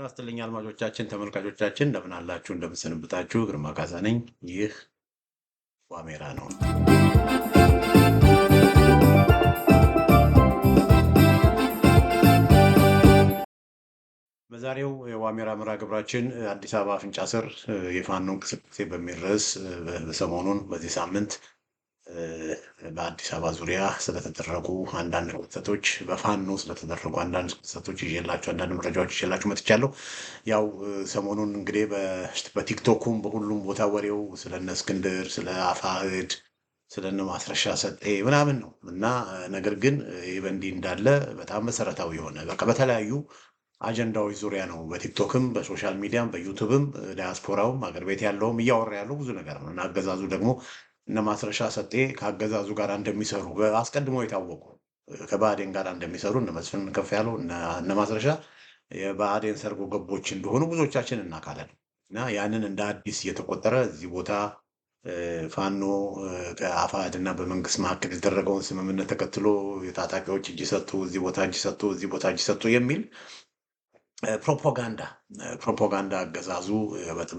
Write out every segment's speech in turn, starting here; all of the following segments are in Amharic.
ይስጥልኝ አድማጮቻችን፣ ተመልካቾቻችን እንደምን አላችሁ? እንደምን ሰነበታችሁ? ግርማ ካሳ ነኝ። ይህ ዋሜራ ነው። በዛሬው የዋሜራ መርሃ ግብራችን አዲስ አበባ አፍንጫ ስር የፋኖ እንቅስቃሴ በሚል ርዕስ ሰሞኑን በዚህ ሳምንት በአዲስ አበባ ዙሪያ ስለተደረጉ አንዳንድ ክስተቶች በፋኖ ስለተደረጉ አንዳንድ ክስተቶች አንዳንድ መረጃዎች ይዤላችሁ መጥቻለሁ። ያው ሰሞኑን እንግዲህ በቲክቶኩም በሁሉም ቦታ ወሬው ስለነ እስክንድር፣ ስለ አፋሕድ፣ ስለነ ማስረሻ ሰጤ ምናምን ነው እና ነገር ግን ይህ በእንዲህ እንዳለ በጣም መሰረታዊ የሆነ በቃ በተለያዩ አጀንዳዎች ዙሪያ ነው በቲክቶክም በሶሻል ሚዲያም በዩቱብም ዲያስፖራውም አገር ቤት ያለውም እያወራ ያለው ብዙ ነገር ነው እና አገዛዙ ደግሞ እነ ማስረሻ ሰጤ ከአገዛዙ ጋር እንደሚሰሩ አስቀድሞ የታወቁ ከባዕዴን ጋር እንደሚሰሩ እነ መስፍን ከፍያለው እነ ማስረሻ የባዕዴን ሰርጎ ገቦች እንደሆኑ ብዙዎቻችን እናውቃለን እና ያንን እንደ አዲስ እየተቆጠረ እዚህ ቦታ ፋኖ ከአፋሕድ እና በመንግስት መካከል የተደረገውን ስምምነት ተከትሎ የታጣቂዎች እጅ ሰጡ፣ እዚህ ቦታ እጅ ሰጡ፣ እዚህ ቦታ እጅ ሰጡ የሚል ፕሮፓጋንዳ አገዛዙ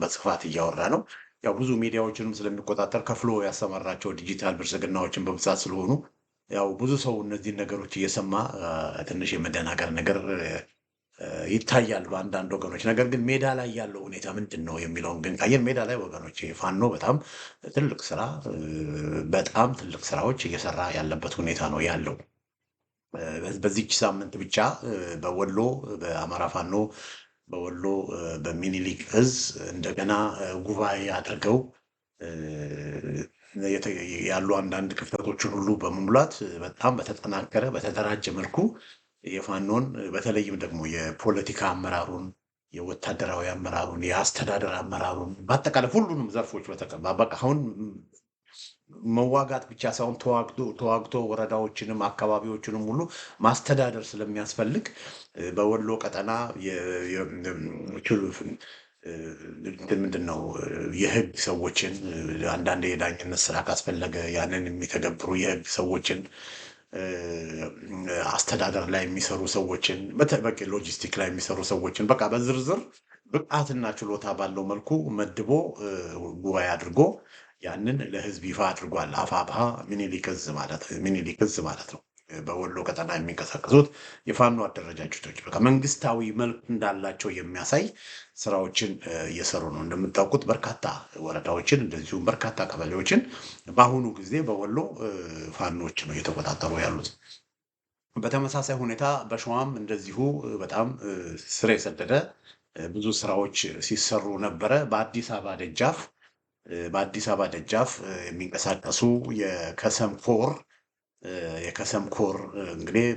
በስፋት እያወራ ነው። ያው ብዙ ሚዲያዎችንም ስለሚቆጣጠር ከፍሎ ያሰማራቸው ዲጂታል ብልጽግናዎችን በብዛት ስለሆኑ ያው ብዙ ሰው እነዚህን ነገሮች እየሰማ ትንሽ የመደናገር ነገር ይታያል በአንዳንድ ወገኖች። ነገር ግን ሜዳ ላይ ያለው ሁኔታ ምንድን ነው የሚለውን ግን ካየን ሜዳ ላይ ወገኖች ፋኖ በጣም ትልቅ ስራዎች እየሰራ ያለበት ሁኔታ ነው ያለው። በዚች ሳምንት ብቻ በወሎ በአማራ ፋኖ በወሎ በሚኒሊክ እዝ እንደገና ጉባኤ አድርገው ያሉ አንዳንድ ክፍተቶችን ሁሉ በመሙላት በጣም በተጠናከረ በተደራጀ መልኩ የፋኖን በተለይም ደግሞ የፖለቲካ አመራሩን፣ የወታደራዊ አመራሩን፣ የአስተዳደር አመራሩን በአጠቃላይ ሁሉንም ዘርፎች በቃ አሁን መዋጋት ብቻ ሳይሆን ተዋግቶ ወረዳዎችንም አካባቢዎችንም ሁሉ ማስተዳደር ስለሚያስፈልግ በወሎ ቀጠና ምንድን ነው የህግ ሰዎችን አንዳንድ የዳኝነት ስራ ካስፈለገ ያንን የሚተገብሩ የህግ ሰዎችን አስተዳደር ላይ የሚሰሩ ሰዎችን በቂ ሎጂስቲክ ላይ የሚሰሩ ሰዎችን በቃ በዝርዝር ብቃትና ችሎታ ባለው መልኩ መድቦ ጉባኤ አድርጎ ያንን ለህዝብ ይፋ አድርጓል። አፋብኃ ሚኒሊክ እዝ ማለት ነው። በወሎ ቀጠና የሚንቀሳቀሱት የፋኖ አደረጃጀቶች በቃ መንግስታዊ መልክ እንዳላቸው የሚያሳይ ስራዎችን እየሰሩ ነው። እንደምታውቁት በርካታ ወረዳዎችን እንደዚሁም በርካታ ቀበሌዎችን በአሁኑ ጊዜ በወሎ ፋኖች ነው እየተቆጣጠሩ ያሉት። በተመሳሳይ ሁኔታ በሸዋም እንደዚሁ በጣም ስር የሰደደ ብዙ ስራዎች ሲሰሩ ነበረ። በአዲስ አበባ ደጃፍ የሚንቀሳቀሱ የከሰም ኮር እንግዲህ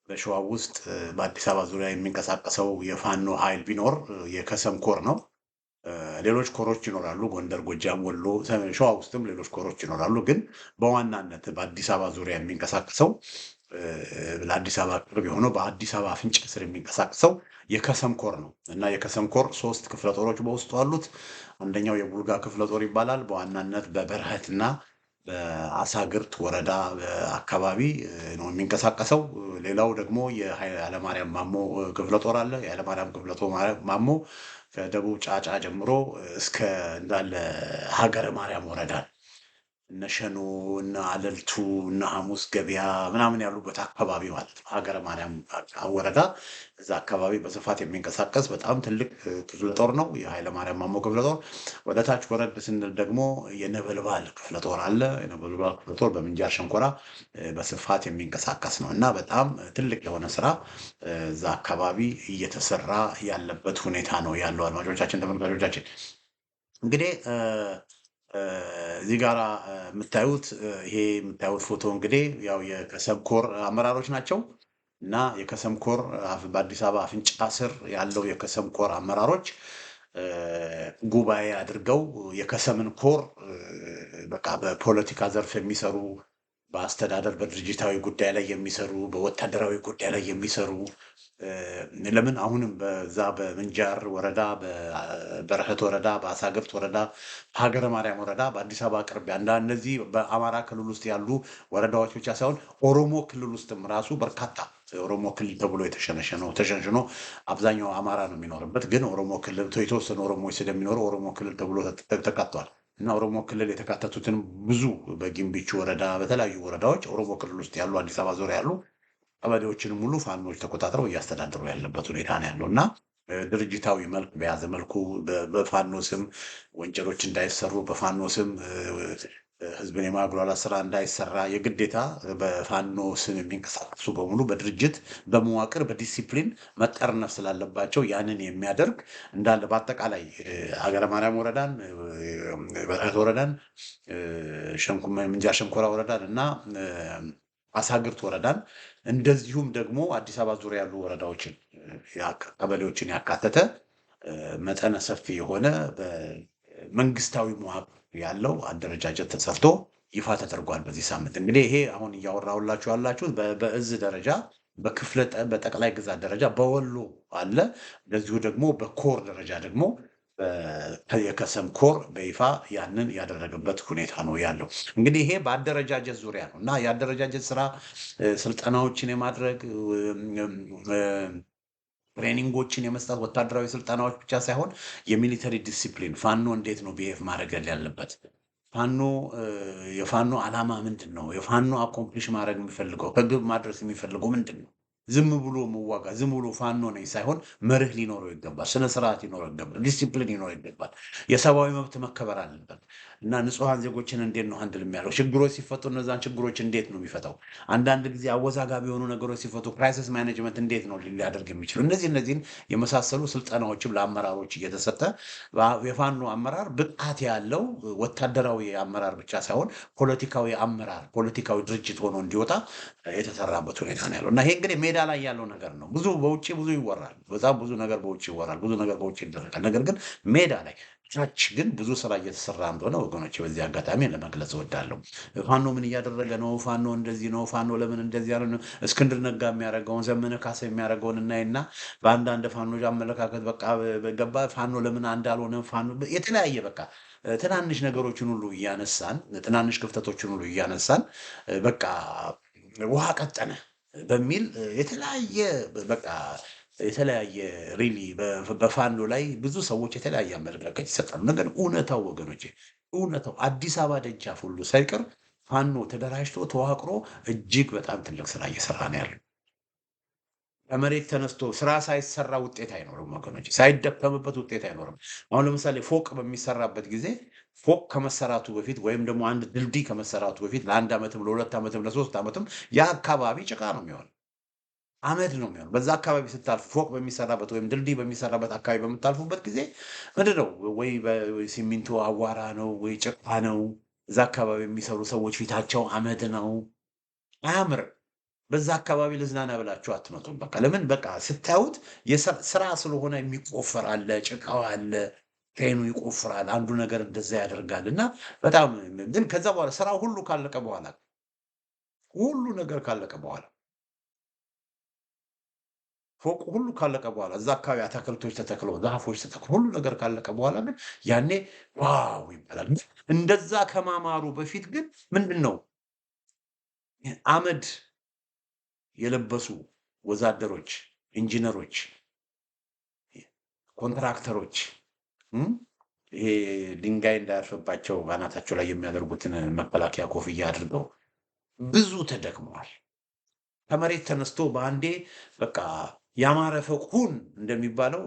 በሸዋ ውስጥ በአዲስ አበባ ዙሪያ የሚንቀሳቀሰው የፋኖ ኃይል ቢኖር የከሰም ኮር ነው። ሌሎች ኮሮች ይኖራሉ፣ ጎንደር፣ ጎጃም፣ ወሎ፣ ሸዋ ውስጥም ሌሎች ኮሮች ይኖራሉ። ግን በዋናነት በአዲስ አበባ ዙሪያ የሚንቀሳቀሰው ለአዲስ አበባ ቅርብ የሆነው በአዲስ አበባ አፍንጫ ስር የሚንቀሳቀሰው የከሰም ኮር ነው እና የከሰም ኮር 3 ክፍለ ጦሮች በውስጡ አሉት። አንደኛው የቡልጋ ክፍለ ጦር ይባላል። በዋናነት በበረሀትና በአሳግርት ወረዳ አካባቢ ነው የሚንቀሳቀሰው። ሌላው ደግሞ የኃይለማርያም ማሞ ክፍለ ጦር አለ። የኃይለማርያም ክፍለ ጦር ማሞ ከደቡብ ጫጫ ጀምሮ እስከ እንዳለ ሀገረ ማርያም ወረዳ እነ ሸኖ እነ አለልቱ እነ ሐሙስ ገበያ ምናምን ያሉበት አካባቢ ማለት ነው። ሀገረ ማርያም ወረዳ እዛ አካባቢ በስፋት የሚንቀሳቀስ በጣም ትልቅ ክፍለ ጦር ነው የኃይለማርያም ማሞ ክፍለ ጦር። ወደ ታች ወረድ ስንል ደግሞ የነበልባል ክፍለ ጦር አለ። የነበልባል ክፍለ ጦር በምንጃር ሸንኮራ በስፋት የሚንቀሳቀስ ነው እና በጣም ትልቅ የሆነ ስራ እዛ አካባቢ እየተሰራ ያለበት ሁኔታ ነው ያለው። አድማጮቻችን፣ ተመልካቾቻችን እንግዲህ እዚህ ጋር የምታዩት ፎቶ እንግዲህ ያው የከሰም ኮር አመራሮች ናቸው እና የከሰም ኮር በአዲስ አበባ አፍንጫ ስር ያለው የከሰም ኮር አመራሮች ጉባኤ አድርገው የከሰምን ኮር በቃ በፖለቲካ ዘርፍ የሚሰሩ፣ በአስተዳደር በድርጅታዊ ጉዳይ ላይ የሚሰሩ፣ በወታደራዊ ጉዳይ ላይ የሚሰሩ ለምን አሁንም በዛ በምንጃር ወረዳ፣ በበረሀት ወረዳ፣ በአሳግርት ወረዳ፣ በሀገረ ማርያም ወረዳ፣ በአዲስ አበባ ቅርብ እነዚህ በአማራ ክልል ውስጥ ያሉ ወረዳዎች ብቻ ሳይሆን ኦሮሞ ክልል ውስጥም ራሱ በርካታ ኦሮሞ ክልል ተብሎ ተሸንሽኖ አብዛኛው አማራ ነው የሚኖርበት። ግን ኦሮሞ ክልል የተወሰኑ ኦሮሞዎች ስለሚኖሩ ኦሮሞ ክልል ተብሎ ተካቷል። እና ኦሮሞ ክልል የተካተቱትን ብዙ በጊምቢቹ ወረዳ በተለያዩ ወረዳዎች ኦሮሞ ክልል ውስጥ ያሉ አዲስ አበባ ዙሪያ ያሉ ቀበሌዎችን ሙሉ ፋኖች ተቆጣጥረው እያስተዳደሩ ያለበት ሁኔታ ነው ያለው እና ድርጅታዊ መልክ በያዘ መልኩ በፋኖ ስም ወንጀሎች እንዳይሰሩ በፋኖ ስም ህዝብን የማጉላላት ስራ እንዳይሰራ የግዴታ በፋኖ ስም የሚንቀሳቀሱ በሙሉ በድርጅት በመዋቅር በዲሲፕሊን መጠርነፍ ስላለባቸው ያንን የሚያደርግ እንዳለ በአጠቃላይ ሀገረ ማርያም ወረዳን፣ በረከት ወረዳን፣ ምንጃር ሸንኮራ ወረዳን እና አሳግርት ወረዳን እንደዚሁም ደግሞ አዲስ አበባ ዙሪያ ያሉ ወረዳዎችን ቀበሌዎችን ያካተተ መጠነ ሰፊ የሆነ መንግስታዊ መዋቅር ያለው አደረጃጀት ተሰርቶ ይፋ ተደርጓል በዚህ ሳምንት። እንግዲህ ይሄ አሁን እያወራሁላችሁ ያላችሁት በእዝ ደረጃ በክፍለ በጠቅላይ ግዛት ደረጃ በወሎ አለ። እንደዚሁ ደግሞ በኮር ደረጃ ደግሞ የከሰም ኮር በይፋ ያንን ያደረገበት ሁኔታ ነው ያለው። እንግዲህ ይሄ በአደረጃጀት ዙሪያ ነው እና የአደረጃጀት ስራ ስልጠናዎችን የማድረግ ትሬኒንጎችን የመስጠት ወታደራዊ ስልጠናዎች ብቻ ሳይሆን የሚሊተሪ ዲሲፕሊን ፋኖ እንዴት ነው ቢሄቭ ማድረግ ያለበት፣ ፋኖ የፋኖ ዓላማ ምንድን ነው፣ የፋኖ አኮምፕሊሽ ማድረግ የሚፈልገው ከግብ ማድረስ የሚፈልገው ምንድን ነው፣ ዝም ብሎ መዋጋ ዝም ብሎ ፋኖ ነኝ ሳይሆን መርህ ሊኖረው ይገባል፣ ስነ ስርዓት ሊኖረው ይገባል፣ ዲሲፕሊን ሊኖረው ይገባል። የሰብአዊ መብት መከበር አለበት እና ንጹሐን ዜጎችን እንዴት ነው አንድል የሚያለው ችግሮች ሲፈቱ እነዛን ችግሮች እንዴት ነው የሚፈታው? አንዳንድ ጊዜ አወዛጋቢ የሆኑ ነገሮች ሲፈቱ ክራይሲስ ማኔጅመንት እንዴት ነው ሊያደርግ የሚችሉ? እነዚህን የመሳሰሉ ስልጠናዎችም ለአመራሮች እየተሰጠ የፋኖ አመራር ብቃት ያለው ወታደራዊ አመራር ብቻ ሳይሆን ፖለቲካዊ አመራር ፖለቲካዊ ድርጅት ሆኖ እንዲወጣ የተሰራበት ሁኔታ ነው ያለው እና ይሄ እንግዲህ ሜዳ ላይ ያለው ነገር ነው። ብዙ በውጭ ብዙ ይወራል፣ በጣም ብዙ ነገር በውጭ ይወራል፣ ብዙ ነገር በውጭ ይደረጋል። ነገር ግን ሜዳ ላይ ታች ግን ብዙ ስራ እየተሰራ እንደሆነ ወገኖች በዚህ አጋጣሚ ለመግለጽ እወዳለሁ። ፋኖ ምን እያደረገ ነው? ፋኖ እንደዚህ ነው። ፋኖ ለምን እንደዚህ ያለ ነው? እስክንድር ነጋ የሚያደርገውን ዘመነ ካሴ የሚያደርገውን እናይና በአንዳንድ ፋኖች አመለካከት በቃ ገባ ፋኖ ለምን እንዳልሆነ ፋኖ የተለያየ በቃ ትናንሽ ነገሮችን ሁሉ እያነሳን ትናንሽ ክፍተቶችን ሁሉ እያነሳን በቃ ውሃ ቀጠነ በሚል የተለያየ ሪሊ በፋኖ ላይ ብዙ ሰዎች የተለያየ አመለካከት ይሰጣሉ። ነገር እውነታው ወገኖቼ እውነታው አዲስ አበባ ደጃፍ ሁሉ ሳይቀር ፋኖ ተደራጅቶ ተዋቅሮ እጅግ በጣም ትልቅ ስራ እየሰራ ነው ያለው። ከመሬት ተነስቶ ስራ ሳይሰራ ውጤት አይኖርም ወገኖቼ፣ ሳይደከምበት ውጤት አይኖርም። አሁን ለምሳሌ ፎቅ በሚሰራበት ጊዜ ፎቅ ከመሰራቱ በፊት ወይም ደግሞ አንድ ድልድይ ከመሰራቱ በፊት ለአንድ ዓመትም ለሁለት ዓመትም ለሶስት ዓመትም ያ አካባቢ ጭቃ ነው የሚሆን አመድ ነው የሚሆን። በዛ አካባቢ ስታልፉ ፎቅ በሚሰራበት ወይም ድልድይ በሚሰራበት አካባቢ በምታልፉበት ጊዜ ምንድን ነው ወይ ሲሚንቶ አዋራ ነው ወይ ጭቃ ነው። እዛ አካባቢ የሚሰሩ ሰዎች ፊታቸው አመድ ነው፣ አያምርም። በዛ አካባቢ ልዝናና ብላችሁ አትመጡም። በቃ ለምን በቃ ስታዩት ስራ ስለሆነ የሚቆፈር አለ፣ ጭቃው አለ፣ ፔኑ ይቆፍራል፣ አንዱ ነገር እንደዛ ያደርጋል እና በጣም ግን ከዛ በኋላ ስራ ሁሉ ካለቀ በኋላ ሁሉ ነገር ካለቀ በኋላ ፎቅ ሁሉ ካለቀ በኋላ እዛ አካባቢ አትክልቶች ተተክለው ዛፎች ተተክለው ሁሉ ነገር ካለቀ በኋላ ግን ያኔ ዋው ይባላል። እንደዛ ከማማሩ በፊት ግን ምንድን ነው አመድ የለበሱ ወዛደሮች፣ ኢንጂነሮች፣ ኮንትራክተሮች ይሄ ድንጋይ እንዳያርፍባቸው በአናታቸው ላይ የሚያደርጉትን መከላከያ ኮፍያ አድርገው ብዙ ተደክመዋል። ከመሬት ተነስቶ በአንዴ በቃ ያማረ ፎቅ ሁን እንደሚባለው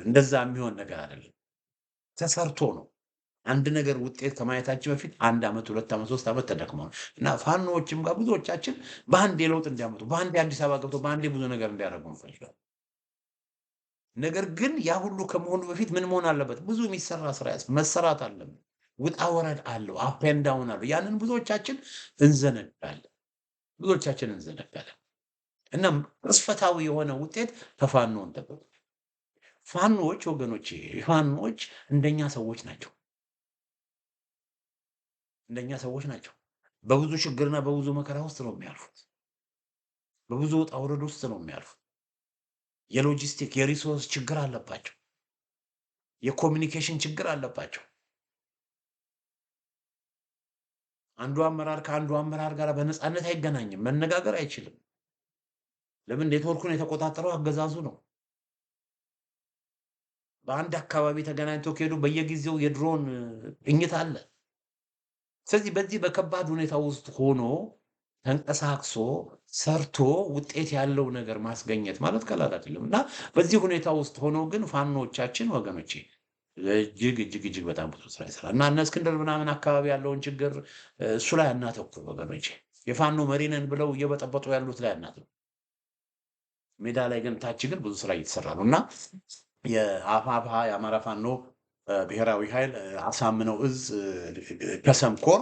እንደዛ የሚሆን ነገር አይደለም። ተሰርቶ ነው። አንድ ነገር ውጤት ከማየታችን በፊት 1 ዓመት 2 ዓመት 3 ዓመት ተደክመዋል እና ፋኖዎችም ጋር ብዙዎቻችን በአንዴ ለውጥ እንዲያመጡ በአንዴ አዲስ አበባ ገብቶ በአንዴ ብዙ ነገር እንዲያደርጉ እንፈልጋለን። ነገር ግን ያ ሁሉ ከመሆኑ በፊት ምን መሆን አለበት? ብዙ የሚሰራ ስራ መሰራት አለበት። ውጣ ወረድ አለው፣ አፕ ኤንድ ዳውን አለው። ያንን ብዙዎቻችን እንዘነጋለን። እና ቅጽበታዊ የሆነ ውጤት ከፋኖ እንጠብቅ። ፋኖዎች ወገኖቼ ፋኖዎች እንደኛ ሰዎች ናቸው። በብዙ ችግርና በብዙ መከራ ውስጥ ነው የሚያልፉት። በብዙ ውጣ ውረድ ውስጥ ነው የሚያልፉት። የሎጂስቲክ የሪሶርስ ችግር አለባቸው። የኮሚኒኬሽን ችግር አለባቸው። አንዱ አመራር ከአንዱ አመራር ጋር በነፃነት አይገናኝም፣ መነጋገር አይችልም። ለምን ኔትወርኩን የተቆጣጠረው አገዛዙ ነው። በአንድ አካባቢ ተገናኝተው ከሄዱ በየጊዜው የድሮን ቅኝት አለ። ስለዚህ በዚህ በከባድ ሁኔታ ውስጥ ሆኖ ተንቀሳቅሶ ሰርቶ ውጤት ያለው ነገር ማስገኘት ማለት ቀላል አይደለም እና በዚህ ሁኔታ ውስጥ ሆኖ ግን ፋኖቻችን ወገኖቼ እጅግ በጣም ብዙ ስራ ይሰራል እና እነ እስክንድር ምናምን አካባቢ ያለውን ችግር እሱ ላይ አናተኩር ወገኖቼ። የፋኖ መሪ ነን ብለው እየበጠበጡ ያሉት ላይ አናተኩር። ሜዳ ላይ ግን ታች ግን ብዙ ስራ እየተሰራ ነው እና የአፋብኃ የአማራ ፋኖ ብሔራዊ ኃይል አሳምነው እዝ ከሰም ኮር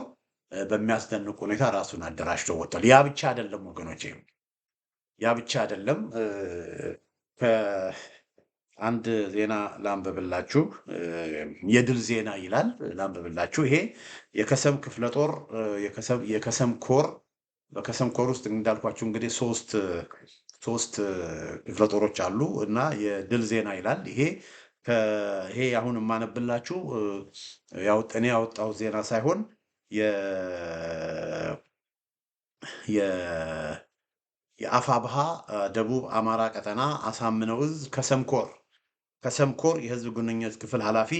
በሚያስደንቅ ሁኔታ ራሱን አደራጅቶ ወጥቷል። ያ ብቻ አይደለም ወገኖቼ፣ ያ ብቻ አይደለም። አንድ ዜና ላንብብላችሁ። የድል ዜና ይላል ላንብብላችሁ። ይሄ የከሰም ክፍለ ጦር የከሰም ኮር በከሰም ኮር ውስጥ እንዳልኳችሁ እንግዲህ ሶስት ክፍለ ጦሮች አሉ እና የድል ዜና ይላል። ይሄ አሁን የማነብላችሁ እኔ ያወጣው ዜና ሳይሆን የአፋብኃ ደቡብ አማራ ቀጠና አሳምነው እዝ ከሰም ኮር የህዝብ ግንኙነት ክፍል ኃላፊ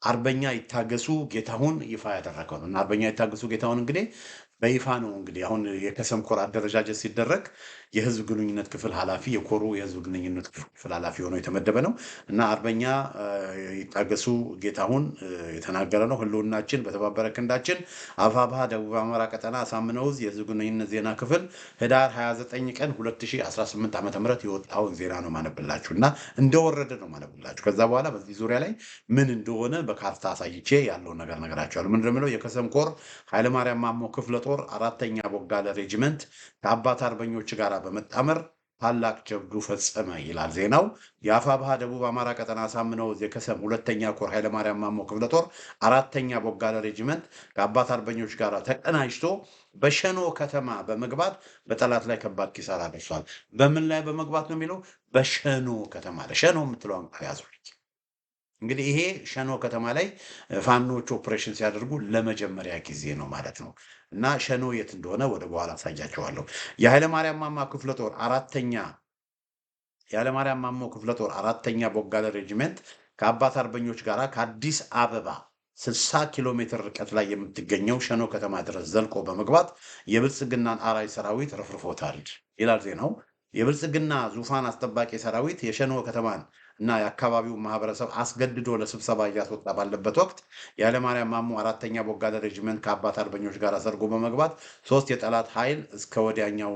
አርበኛ ይታገሱ ጌታሁን ይፋ ያደረገው ነው እና አርበኛ ይታገሱ ጌታሁን እንግዲህ በይፋ ነው እንግዲህ አሁን የከሰም ኮር አደረጃጀት ሲደረግ የህዝብ ግንኙነት ክፍል ኃላፊ የኮሩ የህዝብ ግንኙነት ክፍል ኃላፊ ሆኖ የተመደበ ነው እና አርበኛ ይታገሱ ጌታሁን የተናገረ ነው። ህልውናችን በተባበረ ክንዳችን አፋብኃ ደቡብ አማራ ቀጠና አሳምነው እዝ የህዝብ ግንኙነት ዜና ክፍል ህዳር 29 ቀን 2018 ዓ.ም የወጣውን ዜና ነው ማነብላችሁ እና እንደወረደ ነው ማነብላችሁ። ከዛ በኋላ በዚህ ዙሪያ ላይ ምን እንደሆነ በካርታ አሳይቼ ያለውን ነገር ነገራቸዋለሁ። ምን እንደሚለው የከሰም ኮር ኃይለማርያም ማሞ ክፍለ ጦር 4ኛ ቦጋለ ሬጂመንት ከአባት አርበኞች ጋር በመጣመር ታላቅ ጀብዱ ፈጸመ ይላል ዜናው። የአፋብኃ ደቡብ አማራ ቀጠና አሳምነው እዝ የከሰም 2ኛ ኮር ኃይለማርያም ማሞ ክፍለ ጦር 4ኛ ቦጋለ ሬጂመንት ከአባት አርበኞች ጋር ተቀናጅቶ በሸኖ ከተማ በመግባት በጠላት ላይ ከባድ ኪሳራ ደርሷል። በምን ላይ በመግባት ነው የሚለው? በሸኖ ከተማ ላይ ሸኖ የምትለውን ያዙ። እንግዲህ ይሄ ሸኖ ከተማ ላይ ፋኖች ኦፕሬሽን ሲያደርጉ ለመጀመሪያ ጊዜ ነው ማለት ነው እና ሸኖ የት እንደሆነ ወደ በኋላ አሳያቸዋለሁ። የኃይለማርያም ማሞ ክፍለ ጦር 4ኛ ቦጋለ ሬጂመንት ከአባት አርበኞች ጋር ከአዲስ አበባ 60 ኪሎ ሜትር ርቀት ላይ የምትገኘው ሸኖ ከተማ ድረስ ዘልቆ በመግባት የብልጽግናን አራጅ ሰራዊት ረፍርፎታል ይላል ዜናው። የብልጽግና ዙፋን አስጠባቂ ሰራዊት የሸኖ ከተማን እና የአካባቢውን ማህበረሰብ አስገድዶ ለስብሰባ እያስወጣ ባለበት ወቅት የኃይለማርያም ማሞ 4ኛ ቦጋለ ሬጂመንት ከአባት አርበኞች ጋር ሰርጎ በመግባት 3 የጠላት ኃይል እስከ ወዲያኛው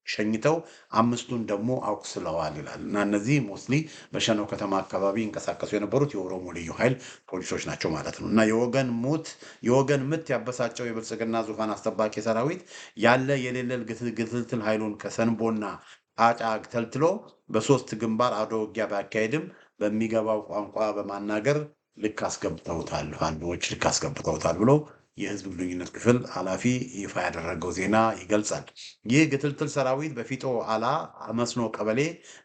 ሸኝተው 5ቱን ደግሞ አቁስለዋል ይላል እና እነዚህ ሞስሊ በሸኖ ከተማ አካባቢ ይንቀሳቀሱ የነበሩት የኦሮሞ ልዩ ኃይል ፖሊሶች ናቸው ማለት ነው እና የወገን ምት ያበሳጨው የብልጽግና ዙፋን አስጠባቂ ሰራዊት ያለ የሌለ ግትልትል ኃይሉን ከሰንቦና ቃጫ ተልትሎ በ3 ግንባር አውደ ውጊያ ባካሄድም በሚገባው ቋንቋ በማናገር ልክ አስገብተውታል ብሎ የህዝብ ግንኙነት ክፍል ኃላፊ ይፋ ያደረገው ዜና ይገልጻል። ይህ ግትልትል ሰራዊት በፊጦ አላ መስኖ ቀበሌ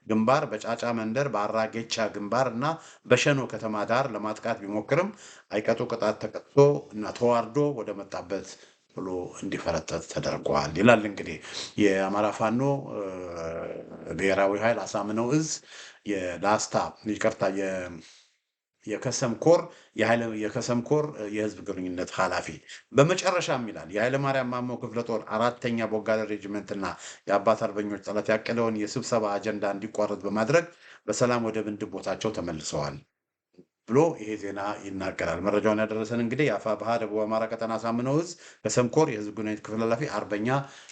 ግንባር፣ በጫጫ መንደር፣ በአራጌቻ ግንባር እና በሸኖ ከተማ ዳር ለማጥቃት ቢሞክርም አይቀጡ ቅጣት ተቀጥቶ እና ተዋርዶ ወደ መጣበት ብሎ እንዲፈረጠጥ ተደርጓል ይላል። እንግዲህ የአማራ ፋኖ ብሔራዊ ኃይል አሳምነው እዝ የከሰም ኮር የህዝብ ግንኙነት ኃላፊ በመጨረሻም ይላል የኃይለማርያም ማሞ ክፍለ ጦር 4ኛ ቦጋለ ሬጂመንትና የአባት አርበኞች ጠላት ያቀደውን የስብሰባ አጀንዳ እንዲቋረጥ በማድረግ በሰላም ወደ ምንድብ ቦታቸው ተመልሰዋል ብሎ ይሄ ዜና ይናገራል። መረጃውን ያደረሰን እንግዲህ የአፋብኃ ደቡብ አማራ ቀጠና አሳምነው እዝ ከሰም ኮር የህዝብ ግንኙነት ክፍል ኃላፊ አርበኛ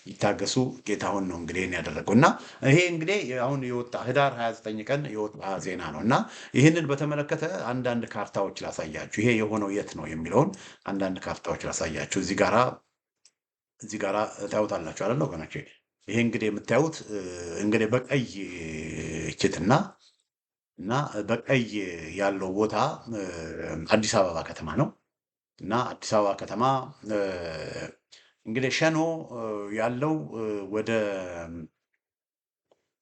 ይታገሱ ጌታሁን ነው እንግዲህ ያደረገው እና ይሄ እንግዲህ አሁን የወጣ ህዳር 29 ቀን የወጣ ዜና ነው እና ይህንን በተመለከተ አንዳንድ ካርታዎች ላሳያችሁ። ይሄ የሆነው የት ነው የሚለውን አንዳንድ ካርታዎች ላሳያችሁ። እዚህ ጋራ ታዩታላችሁ አይደል ወገኖቼ? ይሄ እንግዲህ የምታዩት እንግዲህ በቀይ ችትና እና በቀይ ያለው ቦታ አዲስ አበባ ከተማ ነው እና አዲስ አበባ ከተማ እንግዲህ ሸኖ ያለው ወደ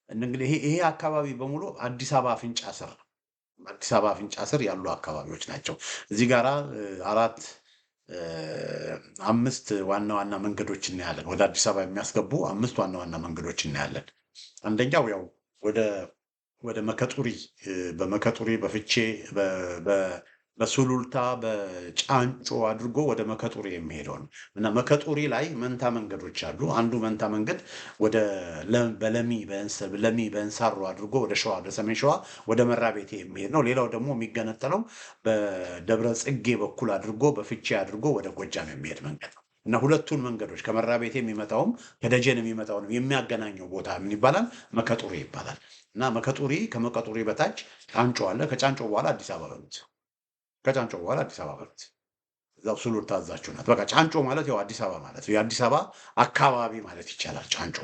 እንግዲህ ይሄ አካባቢ በሙሉ አዲስ አበባ አፍንጫ ስር ያሉ አካባቢዎች ናቸው። እዚህ ጋራ 5 ዋና ዋና መንገዶች እናያለን። ወደ አዲስ አበባ የሚያስገቡ 5 ዋና ዋና መንገዶች እናያለን። አንደኛው ያው ወደ ወደ መከጡሪ በመከጡሪ በፍቼ በሱሉልታ በጫንጮ አድርጎ ወደ መከጡሪ የሚሄደው ነው እና መከጡሪ ላይ መንታ መንገዶች አሉ። አንዱ መንታ መንገድ ወደ ለሚ በእንሳሮ አድርጎ ወደ ሸዋ ወደ ሰሜን ሸዋ ወደ መራቤቴ የሚሄድ ነው። ሌላው ደግሞ የሚገነጠለው በደብረ ጽጌ በኩል አድርጎ በፍቼ አድርጎ ወደ ጎጃም የሚሄድ መንገድ ነው እና ሁለቱን መንገዶች ከመራቤቴ የሚመጣውም ከደጀን የሚመጣውንም የሚያገናኘው ቦታ ምን ይባላል? መከጡሪ ይባላል። እና መከጡሪ ከመከጡሪ በታች ጫንጮ አለ። ከጫንጮ በኋላ አዲስ አበባ በሉት። ከጫንጮ በኋላ አዲስ አበባ በሉት። እዛው ሱሉልታ እዛችሁ ናት። በቃ ጫንጮ ማለት ያው አዲስ አበባ ማለት ነው። የአዲስ አበባ አካባቢ ማለት ይቻላል ጫንጮ።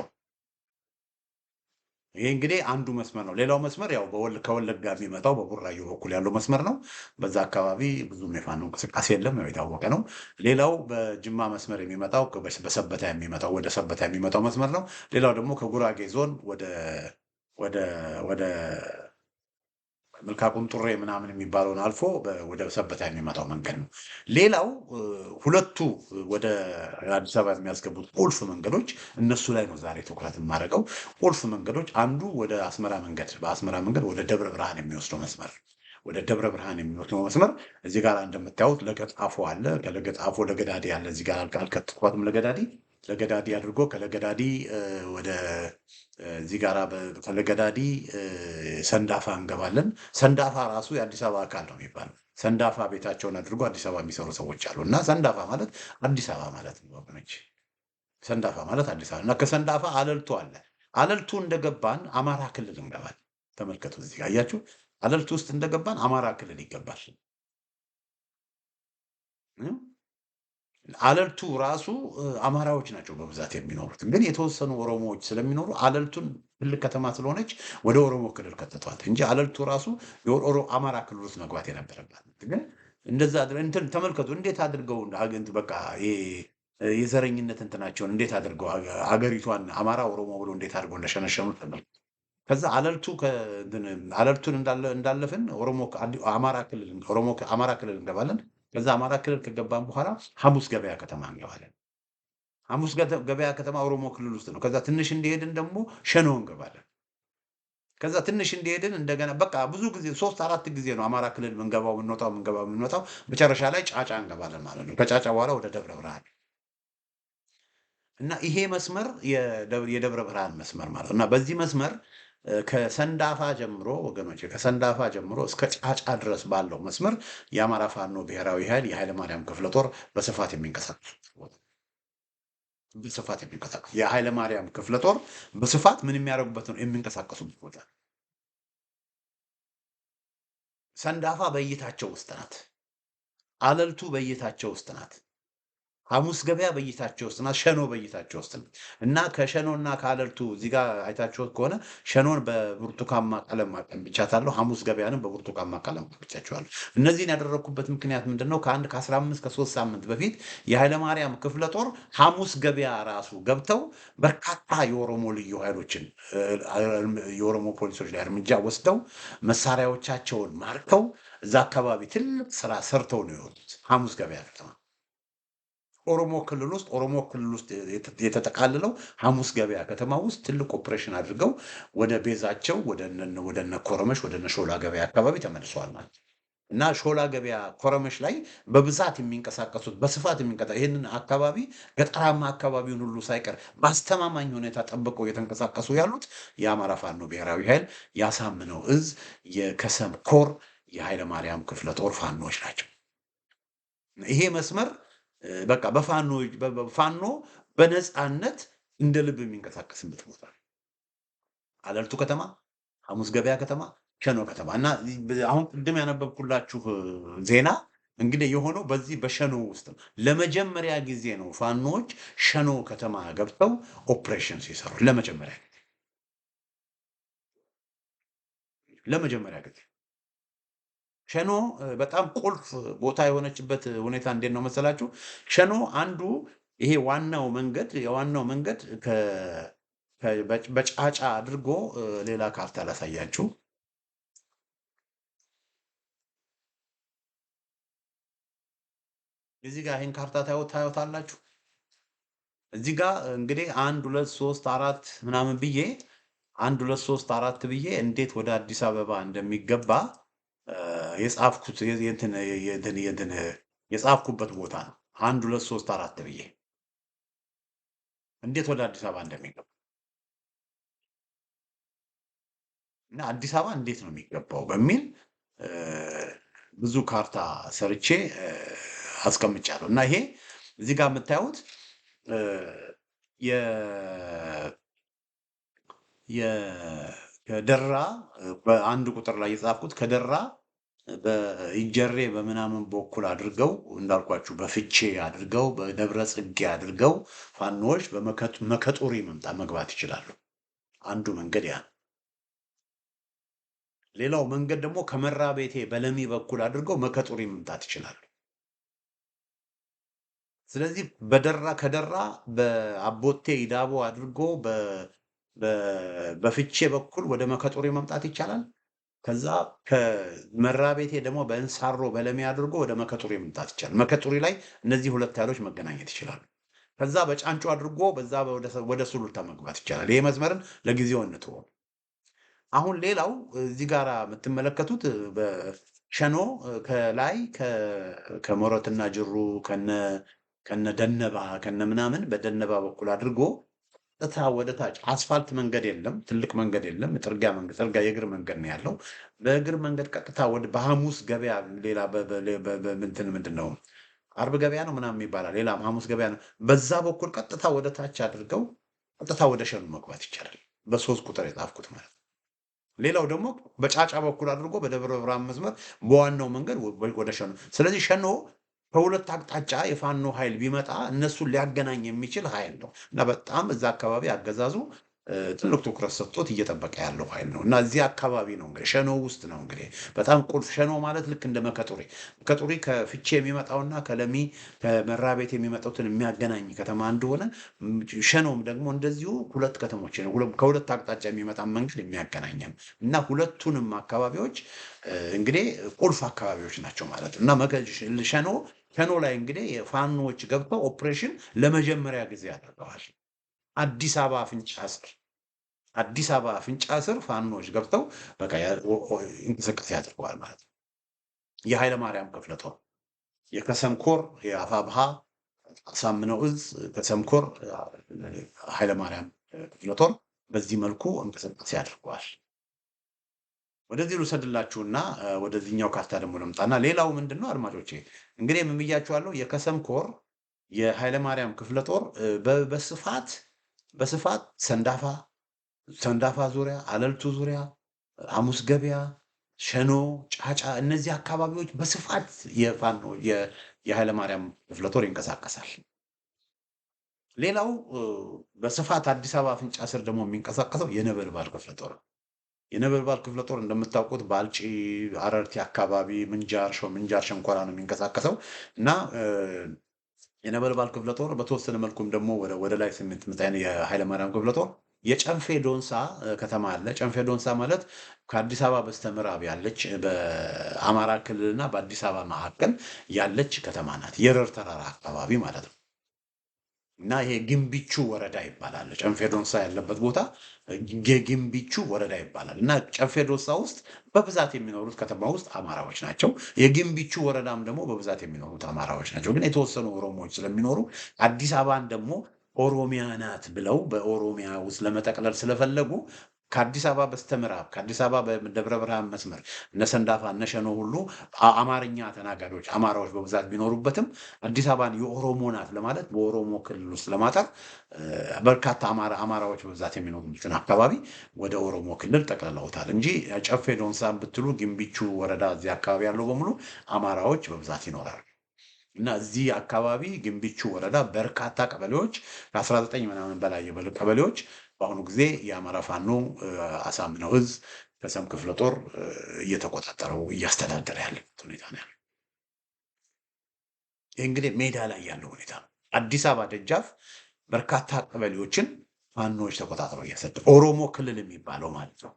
ይሄ እንግዲህ አንዱ መስመር ነው። ሌላው መስመር ያው ከወለጋ የሚመጣው በቡራዩ በኩል ያለው መስመር ነው። በዛ አካባቢ ብዙም የፋኖ እንቅስቃሴ የለም፣ ያው የታወቀ ነው። ሌላው በጅማ መስመር የሚመጣው በሰበታ የሚመጣው ወደ ሰበታ የሚመጣው መስመር ነው። ሌላው ደግሞ ከጉራጌ ዞን ወደ ወደ መልካ ቁንጡሬ ምናምን የሚባለውን አልፎ ወደ ሰበታ የሚመጣው መንገድ ነው። ሌላው ሁለቱ ወደ አዲስ አበባ የሚያስገቡት ቁልፍ መንገዶች እነሱ ላይ ነው ዛሬ ትኩረት የማደርገው። ቁልፍ መንገዶች አንዱ ወደ አስመራ መንገድ፣ በአስመራ መንገድ ወደ ደብረ ብርሃን የሚወስደው መስመር ወደ ደብረ ብርሃን የሚወስደው መስመር እዚህ ጋር እንደምታዩት ለገጣፎ አለ። ከለገጣፎ ለገዳዲ አለ። እዚህ ጋር አልከትኳትም። ለገዳዲ አድርጎ ከለገዳዲ ወደ እዚህ ጋር ከለገዳዲ ሰንዳፋ እንገባለን። ሰንዳፋ ራሱ የአዲስ አበባ አካል ነው የሚባለው። ሰንዳፋ ቤታቸውን አድርጎ አዲስ አበባ የሚሰሩ ሰዎች አሉ እና ሰንዳፋ ማለት አዲስ አበባ ማለት ነው ወገኖች። ሰንዳፋ ማለት አዲስ አበባ እና ከሰንዳፋ አለልቱ አለ። አለልቱ እንደገባን አማራ ክልል እንገባለን። ተመልከቱ፣ እዚህ ጋር አያችሁ። አለልቱ ውስጥ እንደገባን አማራ ክልል ይገባል። አለልቱ ራሱ አማራዎች ናቸው በብዛት የሚኖሩት፣ ግን የተወሰኑ ኦሮሞዎች ስለሚኖሩ አለልቱን ትልቅ ከተማ ስለሆነች ወደ ኦሮሞ ክልል ከተቷት እንጂ አለልቱ ራሱ አማራ ክልል ውስጥ መግባት የነበረባት ግን እንደዛ እንትን ተመልከቱ፣ እንዴት አድርገው በቃ የዘረኝነት እንትናቸውን እንዴት አድርገው አገሪቷን አማራ ኦሮሞ ብሎ እንዴት አድርገው እንደሸነሸኑት ተመልከቱ። ከዛ አለልቱን እንዳለፍን አማራ ክልል እንገባለን። ከዛ አማራ ክልል ከገባን በኋላ ሐሙስ ገበያ ከተማ እንገባለን። ሐሙስ ገበያ ከተማ ኦሮሞ ክልል ውስጥ ነው። ከዛ ትንሽ እንደሄድን ደግሞ ሸኖ እንገባለን። ከዛ ትንሽ እንደሄድን እንደገና በቃ ብዙ ጊዜ 3-4 ጊዜ ነው አማራ ክልል የምንገባው። መጨረሻ ላይ ጫጫ እንገባለን ማለት ነው። ከጫጫ በኋላ ወደ ደብረ ብርሃን እና ይሄ መስመር የደብረ ብርሃን መስመር ማለት እና በዚህ መስመር ከሰንዳፋ ጀምሮ ወገኖች ከሰንዳፋ ጀምሮ እስከ ጫጫ ድረስ ባለው መስመር የአማራ ፋኖ ብሔራዊ ኃይል የኃይለማርያም ክፍለ ጦር በስፋት የሚንቀሳቀስ የኃይለማርያም ክፍለ ጦር በስፋት ምን የሚያደርጉበት ነው የሚንቀሳቀሱበት ቦታ። ሰንዳፋ በእይታቸው ውስጥ ናት። አለልቱ በእይታቸው ውስጥ ናት። ሐሙስ ገበያ በእይታቸው ውስጥ ናት። ሸኖ በእይታቸው ውስጥ ነው እና ከሸኖና ከአለልቱ እዚህ ጋር አይታችሁት ከሆነ ሸኖን በብርቱካማ ቀለም ቀብቻታለሁ። ሐሙስ ገበያንም በብርቱካማ ቀለም ቀብቻቸዋለሁ። እነዚህን ያደረግኩበት ምክንያት ምንድን ነው? ከ3 ሳምንት በፊት የኃይለማርያም ክፍለ ጦር ሐሙስ ገበያ ራሱ ገብተው በርካታ የኦሮሞ ልዩ ኃይሎችን የኦሮሞ ፖሊሶች ላይ እርምጃ ወስደው መሳሪያዎቻቸውን ማርከው እዛ አካባቢ ትልቅ ስራ ሰርተው ነው የወጡት። ሐሙስ ገበያ ከተማ ኦሮሞ ክልል ውስጥ የተጠቃልለው ሐሙስ ገበያ ከተማ ውስጥ ትልቅ ኦፕሬሽን አድርገው ወደ ቤዛቸው ወደ እነ ኮረመሽ ወደ እነ ሾላ ገበያ አካባቢ ተመልሰዋል ማለት ነው። እና ሾላ ገበያ ኮረመሽ ላይ በብዛት የሚንቀሳቀሱት በስፋት ይህንን አካባቢ ገጠራማ አካባቢውን ሁሉ ሳይቀር በአስተማማኝ ሁኔታ ጠብቀው የተንቀሳቀሱ ያሉት የአማራ ፋኖ ብሔራዊ ኃይል ያሳምነው እዝ የከሰም ኮር የኃይለማርያም ክፍለ ጦር ፋኖች ናቸው። ይሄ መስመር በቃ ፋኖ በነፃነት እንደ ልብ የሚንቀሳቀስበት ቦታ ነው። አለልቱ ከተማ፣ ሐሙስ ገበያ ከተማ፣ ሸኖ ከተማ እና አሁን ቅድም ያነበብኩላችሁ ዜና እንግዲህ የሆነው በዚህ በሸኖ ውስጥ ነው። ለመጀመሪያ ጊዜ ነው ፋኖች ሸኖ ከተማ ገብተው ኦፕሬሽን ሲሰሩ ለመጀመሪያ ጊዜ ሸኖ በጣም ቁልፍ ቦታ የሆነችበት ሁኔታ እንዴት ነው መሰላችሁ? ሸኖ አንዱ ይሄ የዋናው መንገድ በጫጫ አድርጎ ሌላ ካርታ ላሳያችሁ። እዚህ ጋር ይህን ካርታ ታዩታላችሁ። እዚህ ጋር እንግዲህ 1 2 3 4 ምናምን ብዬ 1 2 3 4 ብዬ እንዴት ወደ አዲስ አበባ እንደሚገባ የጻፍኩት የእንትን የጻፍኩበት ቦታ ነው። 1 2 3 4 ብዬ እንዴት ወደ አዲስ አበባ እንደሚገባ እና አዲስ አበባ እንዴት ነው የሚገባው በሚል ብዙ ካርታ ሰርቼ አስቀምጫለሁ። እና ይሄ እዚህ ጋር የምታዩት ከደራ በአንድ ቁጥር ላይ የጻፍኩት ከደራ በኢጀሬ በምናምን በኩል አድርገው እንዳልኳችሁ በፍቼ አድርገው በደብረ ጽጌ አድርገው ፋኖዎች በመከጦሪ መግባት ይችላሉ። አንዱ መንገድ ያ። ሌላው መንገድ ደግሞ ከመራ ቤቴ በለሚ በኩል አድርገው መከጦሪ መምጣት ይችላሉ። ስለዚህ ከደራ በአቦቴ ኢዳቦ አድርጎ በፍቼ በኩል ወደ መከጦሪ መምጣት ይቻላል። ከዛ ከመራ ቤቴ ደግሞ በእንሳሮ በለሚ አድርጎ ወደ መከጦሪ መምጣት ይቻላል። መከጦሪ ላይ እነዚህ ሁለት ኃይሎች መገናኘት ይችላሉ። ከዛ በጫንጮ አድርጎ በዛ ወደ ሱሉልታ መግባት ይቻላል። ይሄ መስመርን ለጊዜው እንትወው። አሁን ሌላው እዚህ ጋር የምትመለከቱት በሸኖ ከላይ ከሞረትና ጅሩ ከነ ደነባ ከነ ምናምን በደነባ በኩል አድርጎ ቀጥታ ወደ ታች አስፋልት መንገድ የለም፣ ትልቅ መንገድ የለም። ጥርጊያ የእግር መንገድ ነው ያለው። በእግር መንገድ ቀጥታ ወደ በሐሙስ ገበያ ሌላ ምንድን ነው አርብ ገበያ ነው ምናምን ይባላል። ሌላ ሐሙስ ገበያ ነው። በዛ በኩል ቀጥታ ወደ ታች አድርገው ቀጥታ ወደ ሸኖ መግባት ይቻላል። በ3 ቁጥር የጻፍኩት ማለት ነው። ሌላው ደግሞ በጫጫ በኩል አድርጎ በደብረ ብርሃን መስመር በዋናው መንገድ ወደ ሸኖ። ስለዚህ ሸኖ ከሁለት አቅጣጫ የፋኖ ኃይል ቢመጣ እነሱን ሊያገናኝ የሚችል ኃይል ነው እና በጣም እዛ አካባቢ አገዛዙ ትልቅ ትኩረት ሰጥቶት እየጠበቀ ያለው ኃይል ነው እና እዚህ አካባቢ ነው እንግዲህ ሸኖ ውስጥ ነው እንግዲህ በጣም ቁልፍ። ሸኖ ማለት ልክ እንደ መከጦሪ ከፍቼ የሚመጣውና ከለሚ ከመራቤት የሚመጣውትን የሚያገናኝ ከተማ እንደሆነ ሸኖም ደግሞ እንደዚሁ ሁለት ከተሞች ከሁለት አቅጣጫ የሚመጣ መንገድ የሚያገናኝ ነው እና ሁለቱንም አካባቢዎች እንግዲህ ቁልፍ አካባቢዎች ናቸው ማለት ነው እና ሸኖ ላይ እንግዲህ የፋኖዎች ገብተው ኦፕሬሽን ለመጀመሪያ ጊዜ አድርገዋል። አዲስ አበባ አፍንጫ ስር ፋኖች ገብተው በቃ እንቅስቃሴ ያደርገዋል ማለት ነው። የኃይለ ማርያም ክፍለ ጦር የከሰምኮር የአፋብሃ አሳምነው እዝ ከሰምኮር ኃይለ ማርያም ክፍለ ጦር በዚህ መልኩ እንቅስቃሴ ያደርገዋል። ወደዚህ ልውሰድላችሁና ወደዚህኛው ካርታ ደግሞ ልምጣና ሌላው ምንድነው አድማጮቼ እንግዲህ ምን ብያችኋለሁ? የከሰምኮር የኃይለ ማርያም ክፍለ ጦር በስፋት ሰንዳፋ ዙሪያ፣ አለልቱ ዙሪያ፣ ሐሙስ ገበያ፣ ሸኖ፣ ጫጫ እነዚህ አካባቢዎች በስፋት የፋኖ የኃይለ ማርያም ክፍለ ጦር ይንቀሳቀሳል። ሌላው በስፋት አዲስ አበባ አፍንጫ ስር ደግሞ የሚንቀሳቀሰው የነበልባል ክፍለ ጦር ነው። የነበልባል ክፍለ ጦር እንደምታውቁት ባልጪ፣ አረርቲ አካባቢ ምንጃር ሸንኮራ ነው የሚንቀሳቀሰው እና የነበልባል ክፍለ ጦር በተወሰነ መልኩም ደግሞ ወደ ላይ ስምንት የኃይለማርያም ክፍለ ጦር የጨንፌ ዶንሳ ከተማ አለ። ጨንፌ ዶንሳ ማለት ከአዲስ አበባ በስተምዕራብ ያለች በአማራ ክልልና በአዲስ አበባ መካከል ያለች ከተማ ናት። የረር ተራራ አካባቢ ማለት ነው እና ይሄ ግንቢቹ ወረዳ ይባላል። ጨንፌ ዶንሳ ያለበት ቦታ ግንቢቹ ወረዳ ይባላል እና ጨንፌ ዶንሳ ውስጥ በብዛት የሚኖሩት ከተማ ውስጥ አማራዎች ናቸው። የግንቢቹ ወረዳም ደግሞ በብዛት የሚኖሩት አማራዎች ናቸው። ግን የተወሰኑ ኦሮሞዎች ስለሚኖሩ አዲስ አበባን ደግሞ ኦሮሚያ ናት ብለው በኦሮሚያ ውስጥ ለመጠቅለል ስለፈለጉ ከአዲስ አበባ በስተምዕራብ ከአዲስ አበባ በደብረ ብርሃን መስመር እነ ሰንዳፋ እነ ሸኖ ሁሉ አማርኛ ተናጋሪዎች አማራዎች በብዛት ቢኖሩበትም አዲስ አበባን የኦሮሞ ናት ለማለት በኦሮሞ ክልል ውስጥ ለማጠር በርካታ አማራዎች በብዛት የሚኖሩበትን አካባቢ ወደ ኦሮሞ ክልል ጠቅልለውታል እንጂ ጨፌ ዶንሳን ብትሉ ግንቢቹ ወረዳ እዚህ አካባቢ ያለው በሙሉ አማራዎች በብዛት ይኖራሉ። እና እዚህ አካባቢ ግንቢቹ ወረዳ በርካታ ቀበሌዎች ከ19 ምናምን በላይ የበሉ ቀበሌዎች በአሁኑ ጊዜ የአማራ ፋኖ አሳምነው እዝ ከሰም ክፍለ ጦር እየተቆጣጠረው እያስተዳደረ ያለበት ሁኔታ ነው ያለው። ይህ እንግዲህ ሜዳ ላይ ያለው ሁኔታ ነው። አዲስ አበባ ደጃፍ በርካታ ቀበሌዎችን ፋኖዎች ተቆጣጥረው እያሰደ ኦሮሞ ክልል የሚባለው ማለት ነው።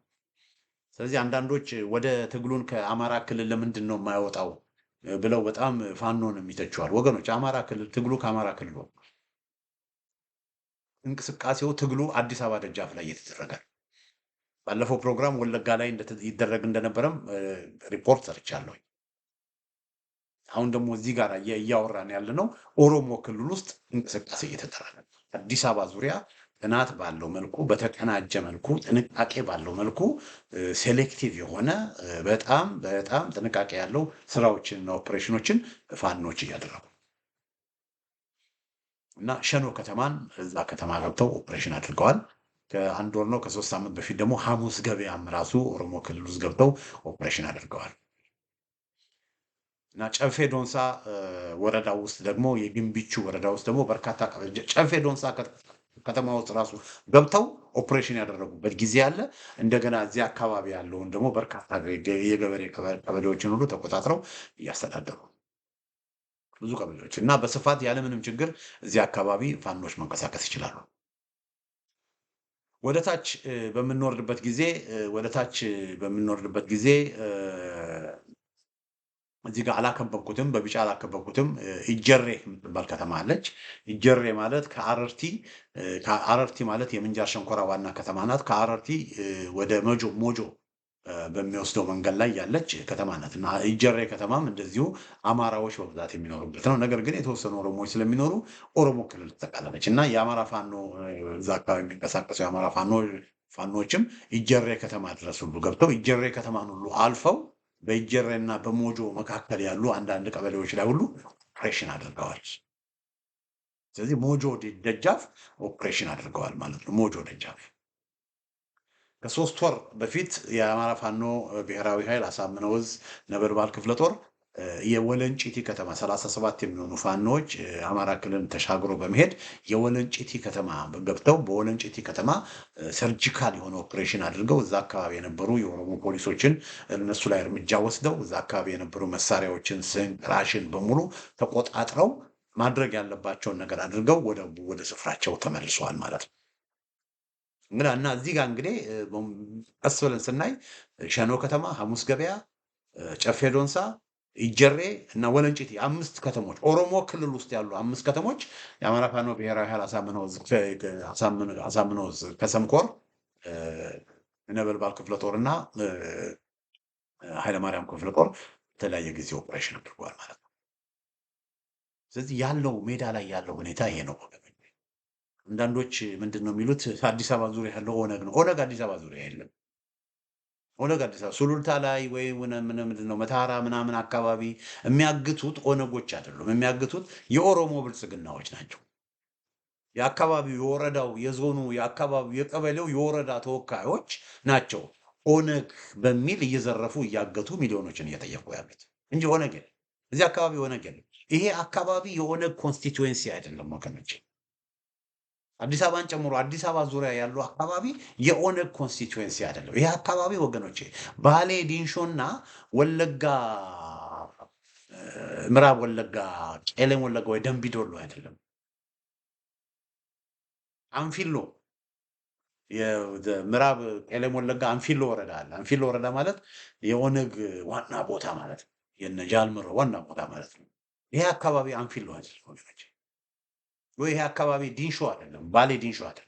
ስለዚህ አንዳንዶች ወደ ትግሉን ከአማራ ክልል ለምንድን ነው የማይወጣው ብለው በጣም ፋኖን የሚተችዋል። ወገኖች አማራ ክልል ትግሉ ከአማራ ክልል እንቅስቃሴው ትግሉ አዲስ አበባ ደጃፍ ላይ እየተደረገ ባለፈው ፕሮግራም ወለጋ ላይ ይደረግ እንደነበረም ሪፖርት ሰርቻለሁ። አሁን ደግሞ እዚህ ጋር እያወራን ያለ ነው ኦሮሞ ክልል ውስጥ እንቅስቃሴ እየተደረገ ነው። አዲስ አበባ ዙሪያ ጥናት ባለው መልኩ በተቀናጀ መልኩ ጥንቃቄ ባለው መልኩ ሴሌክቲቭ የሆነ በጣም በጣም ጥንቃቄ ያለው ስራዎችንና ኦፕሬሽኖችን ፋኖች እያደረጉ እና ሸኖ ከተማን እዛ ከተማ ገብተው ኦፕሬሽን አድርገዋል። ከአንድ ወር ነው ከ3 ሳምንት በፊት ደግሞ ሐሙስ ገበያም ራሱ ኦሮሞ ክልል ውስጥ ገብተው ኦፕሬሽን አድርገዋል። እና ጨፌ ዶንሳ ወረዳ ውስጥ ደግሞ የግንቢቹ ወረዳ ውስጥ ደግሞ በርካታ ጨፌ ዶንሳ ከተማ ውስጥ ራሱ ገብተው ኦፕሬሽን ያደረጉበት ጊዜ አለ። እንደገና እዚህ አካባቢ ያለውን ደግሞ በርካታ የገበሬ ቀበሌዎችን ሁሉ ተቆጣጥረው እያስተዳደሩ ብዙ ቀበሌዎች እና በስፋት ያለምንም ችግር እዚህ አካባቢ ፋኖች መንቀሳቀስ ይችላሉ። ወደታች በምንወርድበት ጊዜ እዚህ ጋር አላከበብኩትም፣ በቢጫ አላከበብኩትም። ኢጀሬ የምትባል ከተማ አለች። ኢጀሬ ማለት ከአረርቲ ማለት የምንጃር ሸንኮራ ዋና ከተማ ናት። ከአረርቲ ወደ ሞጆ በሚወስደው መንገድ ላይ ያለች ከተማ ናት እና ኢጀሬ ከተማም እንደዚሁ አማራዎች በብዛት የሚኖሩበት ነው። ነገር ግን የተወሰኑ ኦሮሞዎች ስለሚኖሩ ኦሮሞ ክልል ትጠቃለለች እና የአማራ ፋኖ እዛ አካባቢ የሚንቀሳቀሱ የአማራ ፋኖዎችም ኢጀሬ ከተማ ድረስ ሁሉ ገብተው ኢጀሬ ከተማን ሁሉ አልፈው በኢጀሬ እና በሞጆ መካከል ያሉ አንዳንድ ቀበሌዎች ላይ ሁሉ ኦፕሬሽን አድርገዋል። ስለዚህ ሞጆ ደጃፍ ኦፕሬሽን አድርገዋል ማለት ነው። ሞጆ ደጃፍ ከ3 ወር በፊት የአማራ ፋኖ ብሔራዊ ኃይል አሳምነው ዕዝ ነበልባል ክፍለ ጦር የወለንጪቲ ከተማ 37 የሚሆኑ ፋኖዎች አማራ ክልል ተሻግሮ በመሄድ የወለንጪቲ ከተማ ገብተው በወለንጪቲ ከተማ ሰርጂካል የሆነ ኦፕሬሽን አድርገው እዛ አካባቢ የነበሩ የኦሮሞ ፖሊሶችን እነሱ ላይ እርምጃ ወስደው እዛ አካባቢ የነበሩ መሳሪያዎችን፣ ስንቅ፣ ራሽን በሙሉ ተቆጣጥረው ማድረግ ያለባቸውን ነገር አድርገው ወደ ስፍራቸው ተመልሰዋል ማለት ነው። እና እዚህ ጋር እንግዲህ ቀስ ብለን ስናይ ሸኖ ከተማ፣ ሐሙስ ገበያ፣ ጨፌ ዶንሳ፣ ኢጀሬ እና ወለንጪቲ 5 ከተሞች ኦሮሞ ክልል ውስጥ ያሉ 5 ከተሞች የአማራ ፋኖ ብሔራዊ ኃይል አሳምነው ዕዝ ከሰምኮር ነበልባል ክፍለ ጦር እና ኃይለማርያም ክፍለ ጦር የተለያየ ጊዜ ኦፕሬሽን አድርገዋል ማለት ነው። ስለዚህ ያለው ሜዳ ላይ ያለው ሁኔታ ይሄ ነው። አንዳንዶች ምንድን ነው የሚሉት አዲስ አበባ ዙሪያ ያለው ኦነግ ነው። ኦነግ አዲስ አበባ ዙሪያ የለም። ኦነግ አዲስ አበባ ሱሉልታ ላይ ወይ ምንድን ነው መታራ ምናምን አካባቢ የሚያግቱት ኦነጎች አይደሉም። የሚያግቱት የኦሮሞ ብልጽግናዎች ናቸው። የአካባቢው የወረዳው የዞኑ የአካባቢው የቀበሌው የወረዳ ተወካዮች ናቸው ኦነግ በሚል እየዘረፉ እያገቱ ሚሊዮኖችን እየጠየቁ ያሉት እንጂ ኦነግ የለም። እዚህ አካባቢ ኦነግ የለም። ይሄ አካባቢ የኦነግ ኮንስቲትዌንሲ አይደለም ወገኖች። አዲስ አበባን ጨምሮ አዲስ አበባ ዙሪያ ያለው አካባቢ የኦነግ ኮንስቲትዌንሲ አይደለም። ይሄ አካባቢ ወገኖቼ ባሌ ዲንሾና ወለጋ፣ ምዕራብ ወለጋ፣ ቄለም ወለጋ ወይ ደንቢዶሎ አይደለም። አንፊሎ የምዕራብ ቄለም ወለጋ አንፊሎ ወረዳ አለ። አንፊሎ ወረዳ ማለት የኦነግ ዋና ቦታ ማለት ነው። የነ ጃልመሮ ዋና ቦታ ማለት ነው። ይሄ አካባቢ አንፊሎ አይደለም ወገኖቼ። ወይ ይሄ አካባቢ ዲንሾ አይደለም፣ ባሌ ዲንሾ አይደለም።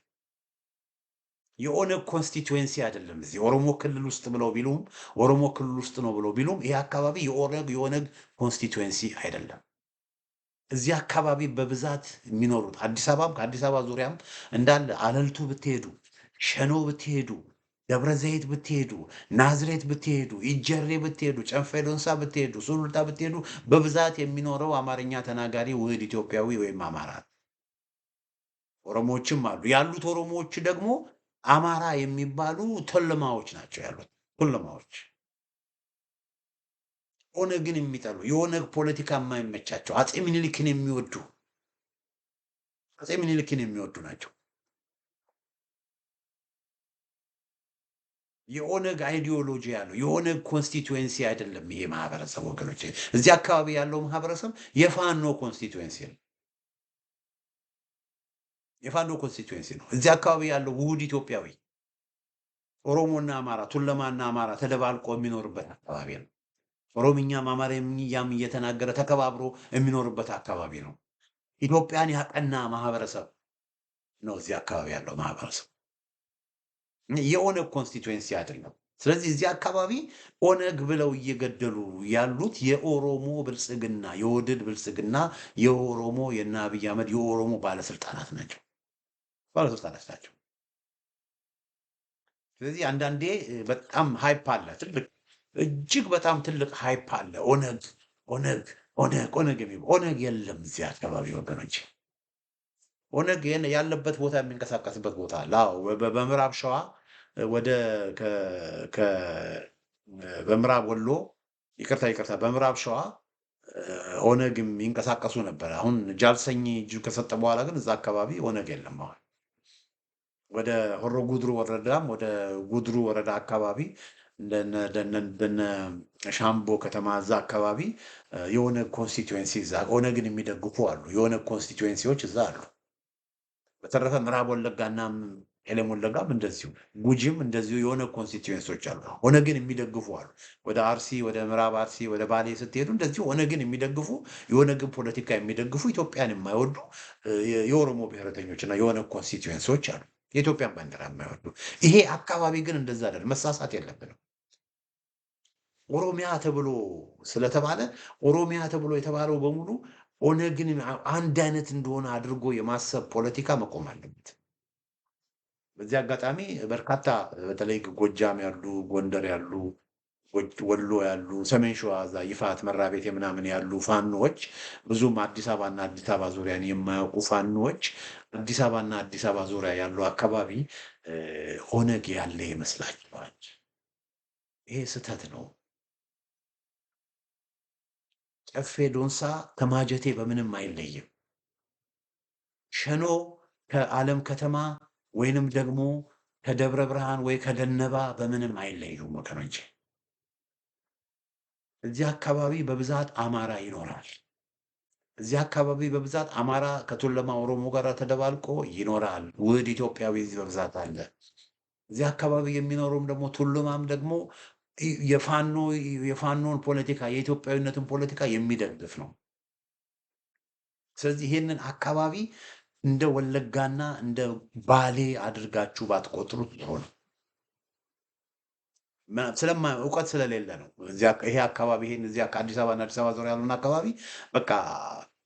የኦነግ ኮንስቲትዌንሲ አይደለም። እዚህ ኦሮሞ ክልል ውስጥ ብለው ቢሉም ኦሮሞ ክልል ውስጥ ነው ብለው ቢሉም ይሄ አካባቢ የኦነግ ኮንስቲትዌንሲ አይደለም። እዚህ አካባቢ በብዛት የሚኖሩት አዲስ አበባም ከአዲስ አበባ ዙሪያም እንዳለ አለልቱ ብትሄዱ፣ ሸኖ ብትሄዱ፣ ደብረ ዘይት ብትሄዱ፣ ናዝሬት ብትሄዱ፣ ኢጀሬ ብትሄዱ፣ ጨፌ ዶንሳ ብትሄዱ፣ ሱሉልታ ብትሄዱ በብዛት የሚኖረው አማርኛ ተናጋሪ ውህድ ኢትዮጵያዊ ወይም አማራ። ኦሮሞዎችም አሉ። ያሉት ኦሮሞዎች ደግሞ አማራ የሚባሉ ቶለማዎች ናቸው ያሉት። ቶለማዎች ኦነግን የሚጠሉ የኦነግ ፖለቲካ የማይመቻቸው አፄ ምኒልክን የሚወዱ ናቸው። የኦነግ አይዲዮሎጂ ያለው የኦነግ ኮንስቲትዌንሲ አይደለም ይሄ ማህበረሰብ ወገኖች። እዚህ አካባቢ ያለው ማህበረሰብ የፋኖ ኮንስቲትዌንሲ ነው። የፋኖ ኮንስቲትዌንሲ ነው። እዚህ አካባቢ ያለው ውሁድ ኢትዮጵያዊ ኦሮሞና አማራ፣ ቱለማና አማራ ተደባልቆ የሚኖርበት አካባቢ ነው። ኦሮምኛም አማርኛም እየተናገረ ተከባብሮ የሚኖርበት አካባቢ ነው። ኢትዮጵያን ያቀና ማህበረሰብ ነው እዚህ አካባቢ ያለው ማህበረሰብ የኦነግ ኮንስቲትዌንሲ አይደለም። ስለዚህ እዚህ አካባቢ ኦነግ ብለው እየገደሉ ያሉት የኦሮሞ ብልጽግና፣ የኦህዴድ ብልጽግና፣ የኦሮሞ የእነ አብይ አህመድ የኦሮሞ ባለስልጣናት ናቸው ናቸው። ስለዚህ አንዳንዴ በጣም ሃይፕ አለ፣ ትልቅ እጅግ በጣም ትልቅ ሃይፕ አለ። ኦነግ ኦነግ ኦነግ ኦነግ የሚባል ኦነግ የለም እዚህ አካባቢ ወገኖች። ኦነግ ያለበት ቦታ የሚንቀሳቀስበት ቦታ አለ። አዎ በምዕራብ ሸዋ ወደ በምዕራብ ወሎ ይቅርታ በምዕራብ ሸዋ ኦነግ የሚንቀሳቀሱ ነበር። አሁን ጃልሰኝ እጁ ከሰጠ በኋላ ግን እዛ አካባቢ ኦነግ የለም። አሁን ወደ ሆሮ ጉድሩ ወረዳም ወደ ጉድሩ ወረዳ አካባቢ እንደነ ሻምቦ ከተማ እዛ አካባቢ የኦነግ ኮንስቲትዌንሲ እዛ ኦነግን የሚደግፉ አሉ። የኦነግ ኮንስቲትዌንሲዎች እዛ አሉ። በተረፈ ምዕራብ ወለጋና ኤሌም ወለጋም እንደዚሁ፣ ጉጂም እንደዚሁ የኦነግ ኮንስቲትዌንሲዎች አሉ። ኦነግን የሚደግፉ አሉ። ወደ አርሲ፣ ወደ ምዕራብ አርሲ፣ ወደ ባሌ ስትሄዱ እንደዚሁ ኦነግን የሚደግፉ የኦነግን ፖለቲካ የሚደግፉ ኢትዮጵያን የማይወዱ የኦሮሞ ብሔረተኞች እና የኦነግ ኮንስቲትዌንሲዎች አሉ፣ የኢትዮጵያን ባንዲራ የማይወዱ። ይሄ አካባቢ ግን እንደዛ አይደለም። መሳሳት የለብንም። ኦሮሚያ ተብሎ ስለተባለ ኦሮሚያ ተብሎ የተባለው በሙሉ ኦነግን አንድ አይነት እንደሆነ አድርጎ የማሰብ ፖለቲካ መቆም አለበት። በዚህ አጋጣሚ በርካታ በተለይ ጎጃም ያሉ፣ ጎንደር ያሉ፣ ወሎ ያሉ፣ ሰሜን ሸዋ እዛ ይፋት መራቤቴ ምናምን ያሉ ፋኖዎች ብዙም አዲስ አበባና አዲስ አበባ ዙሪያን የማያውቁ ፋኖዎች አዲስ አበባና አዲስ አበባ ዙሪያ ያሉ አካባቢ ኦነግ ያለ ይመስላችኋል? ይሄ ስህተት ነው። ጨፌ ዶንሳ ከማጀቴ በምንም አይለይም። ሸኖ ከዓለም ከተማ ወይንም ደግሞ ከደብረ ብርሃን ወይ ከደነባ በምንም አይለዩም ወገኖቼ። እዚህ አካባቢ በብዛት አማራ ይኖራል። እዚህ አካባቢ በብዛት አማራ ከቱለማ ኦሮሞ ጋር ተደባልቆ ይኖራል። ውህድ ኢትዮጵያዊ እዚህ በብዛት አለ። እዚህ አካባቢ የሚኖሩም ደግሞ ቱሉማም ደግሞ የፋኖን ፖለቲካ የኢትዮጵያዊነትን ፖለቲካ የሚደግፍ ነው። ስለዚህ ይሄንን አካባቢ እንደ ወለጋና እንደ ባሌ አድርጋችሁ ባትቆጥሩት ጥሩ ነው። እውቀት ስለሌለ ነው። ይሄ አካባቢ ይሄን እዚያ ከአዲስ አበባና አዲስ አበባ ዙሪያ ያሉን አካባቢ በቃ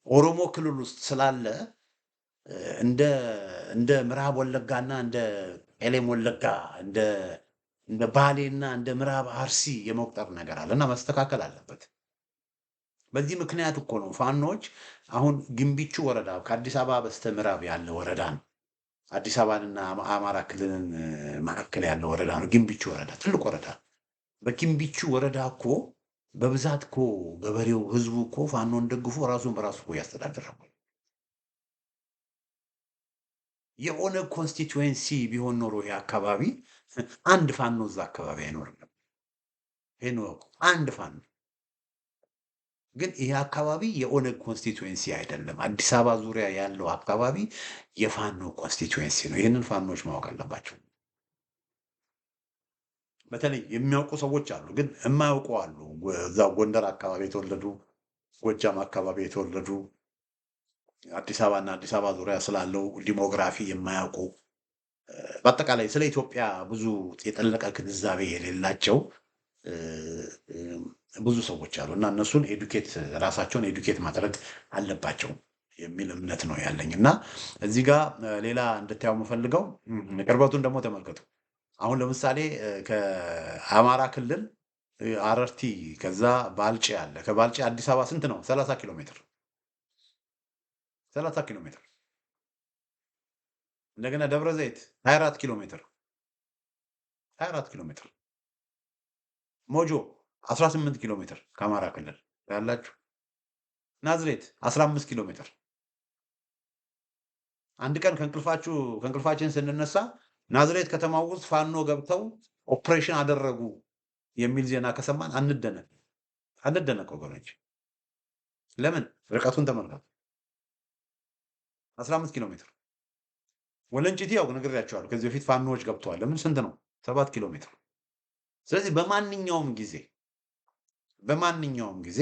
ኦሮሞ ክልል ውስጥ ስላለ እንደ ምዕራብ ወለጋና እንደ ኤሌም ወለጋ እንደ ባሌና እንደ ምዕራብ አርሲ የመቁጠር ነገር አለ እና መስተካከል አለበት። በዚህ ምክንያት እኮ ነው ፋኖች አሁን ግንቢቹ ወረዳ ከአዲስ አበባ በስተ ምዕራብ ያለ ወረዳ ነው። አዲስ አበባንና አማራ ክልልን መካከል ያለ ወረዳ ነው ግንቢቹ ወረዳ፣ ትልቅ ወረዳ። በግንቢቹ ወረዳ እኮ በብዛት እኮ ገበሬው ህዝቡ እኮ ፋኖን ደግፎ ራሱን በራሱ እኮ ያስተዳድራል። የኦነግ ኮንስቲትዌንሲ ቢሆን ኖሮ ይሄ አካባቢ አንድ ፋኖ እዛ አካባቢ አይኖርም ነበር። ይሄን አንድ ፋኖ ግን ይሄ አካባቢ የኦነግ ኮንስቲትዌንሲ አይደለም። አዲስ አበባ ዙሪያ ያለው አካባቢ የፋኖ ኮንስቲትዌንሲ ነው። ይህንን ፋኖች ማወቅ አለባቸው። በተለይ የሚያውቁ ሰዎች አሉ፣ ግን የማያውቁ አሉ። እዛ ጎንደር አካባቢ የተወለዱ፣ ጎጃም አካባቢ የተወለዱ፣ አዲስ አበባና አዲስ አበባ ዙሪያ ስላለው ዲሞግራፊ የማያውቁ፣ በአጠቃላይ ስለ ኢትዮጵያ ብዙ የጠለቀ ግንዛቤ የሌላቸው ብዙ ሰዎች አሉ እና እነሱን ራሳቸውን ኤዱኬት ማድረግ አለባቸው የሚል እምነት ነው ያለኝ። እና እዚህ ጋር ሌላ እንድታየው የምፈልገው ቅርበቱን ደግሞ ተመልከቱ። አሁን ለምሳሌ ከአማራ ክልል አረርቲ ከዛ ባልጪ አለ። ከባልጪ አዲስ አበባ ስንት ነው? 30 ኪሎ ሜትር 30 ኪሎ ሜትር። እንደገና ደብረ ዘይት 24 ኪሎ ሜትር 24 ኪሎ ሜትር። ሞጆ 18 ኪሎ ሜትር ከአማራ ክልል ያላችሁ። ናዝሬት 15 ኪሎ ሜትር። አንድ ቀን ከእንቅልፋችን ስንነሳ ናዝሬት ከተማ ውስጥ ፋኖ ገብተው ኦፕሬሽን አደረጉ የሚል ዜና ከሰማን አንደነቅ ወገኖች። ለምን? ርቀቱን ተመልከቱ። 15 ኪሎ ሜትር። ወለንጭቲ ያው ነግሬያቸዋለሁ ከዚህ በፊት ፋኖዎች ገብተዋል። ለምን? ስንት ነው? 7 ኪሎ ሜትር። ስለዚህ በማንኛውም ጊዜ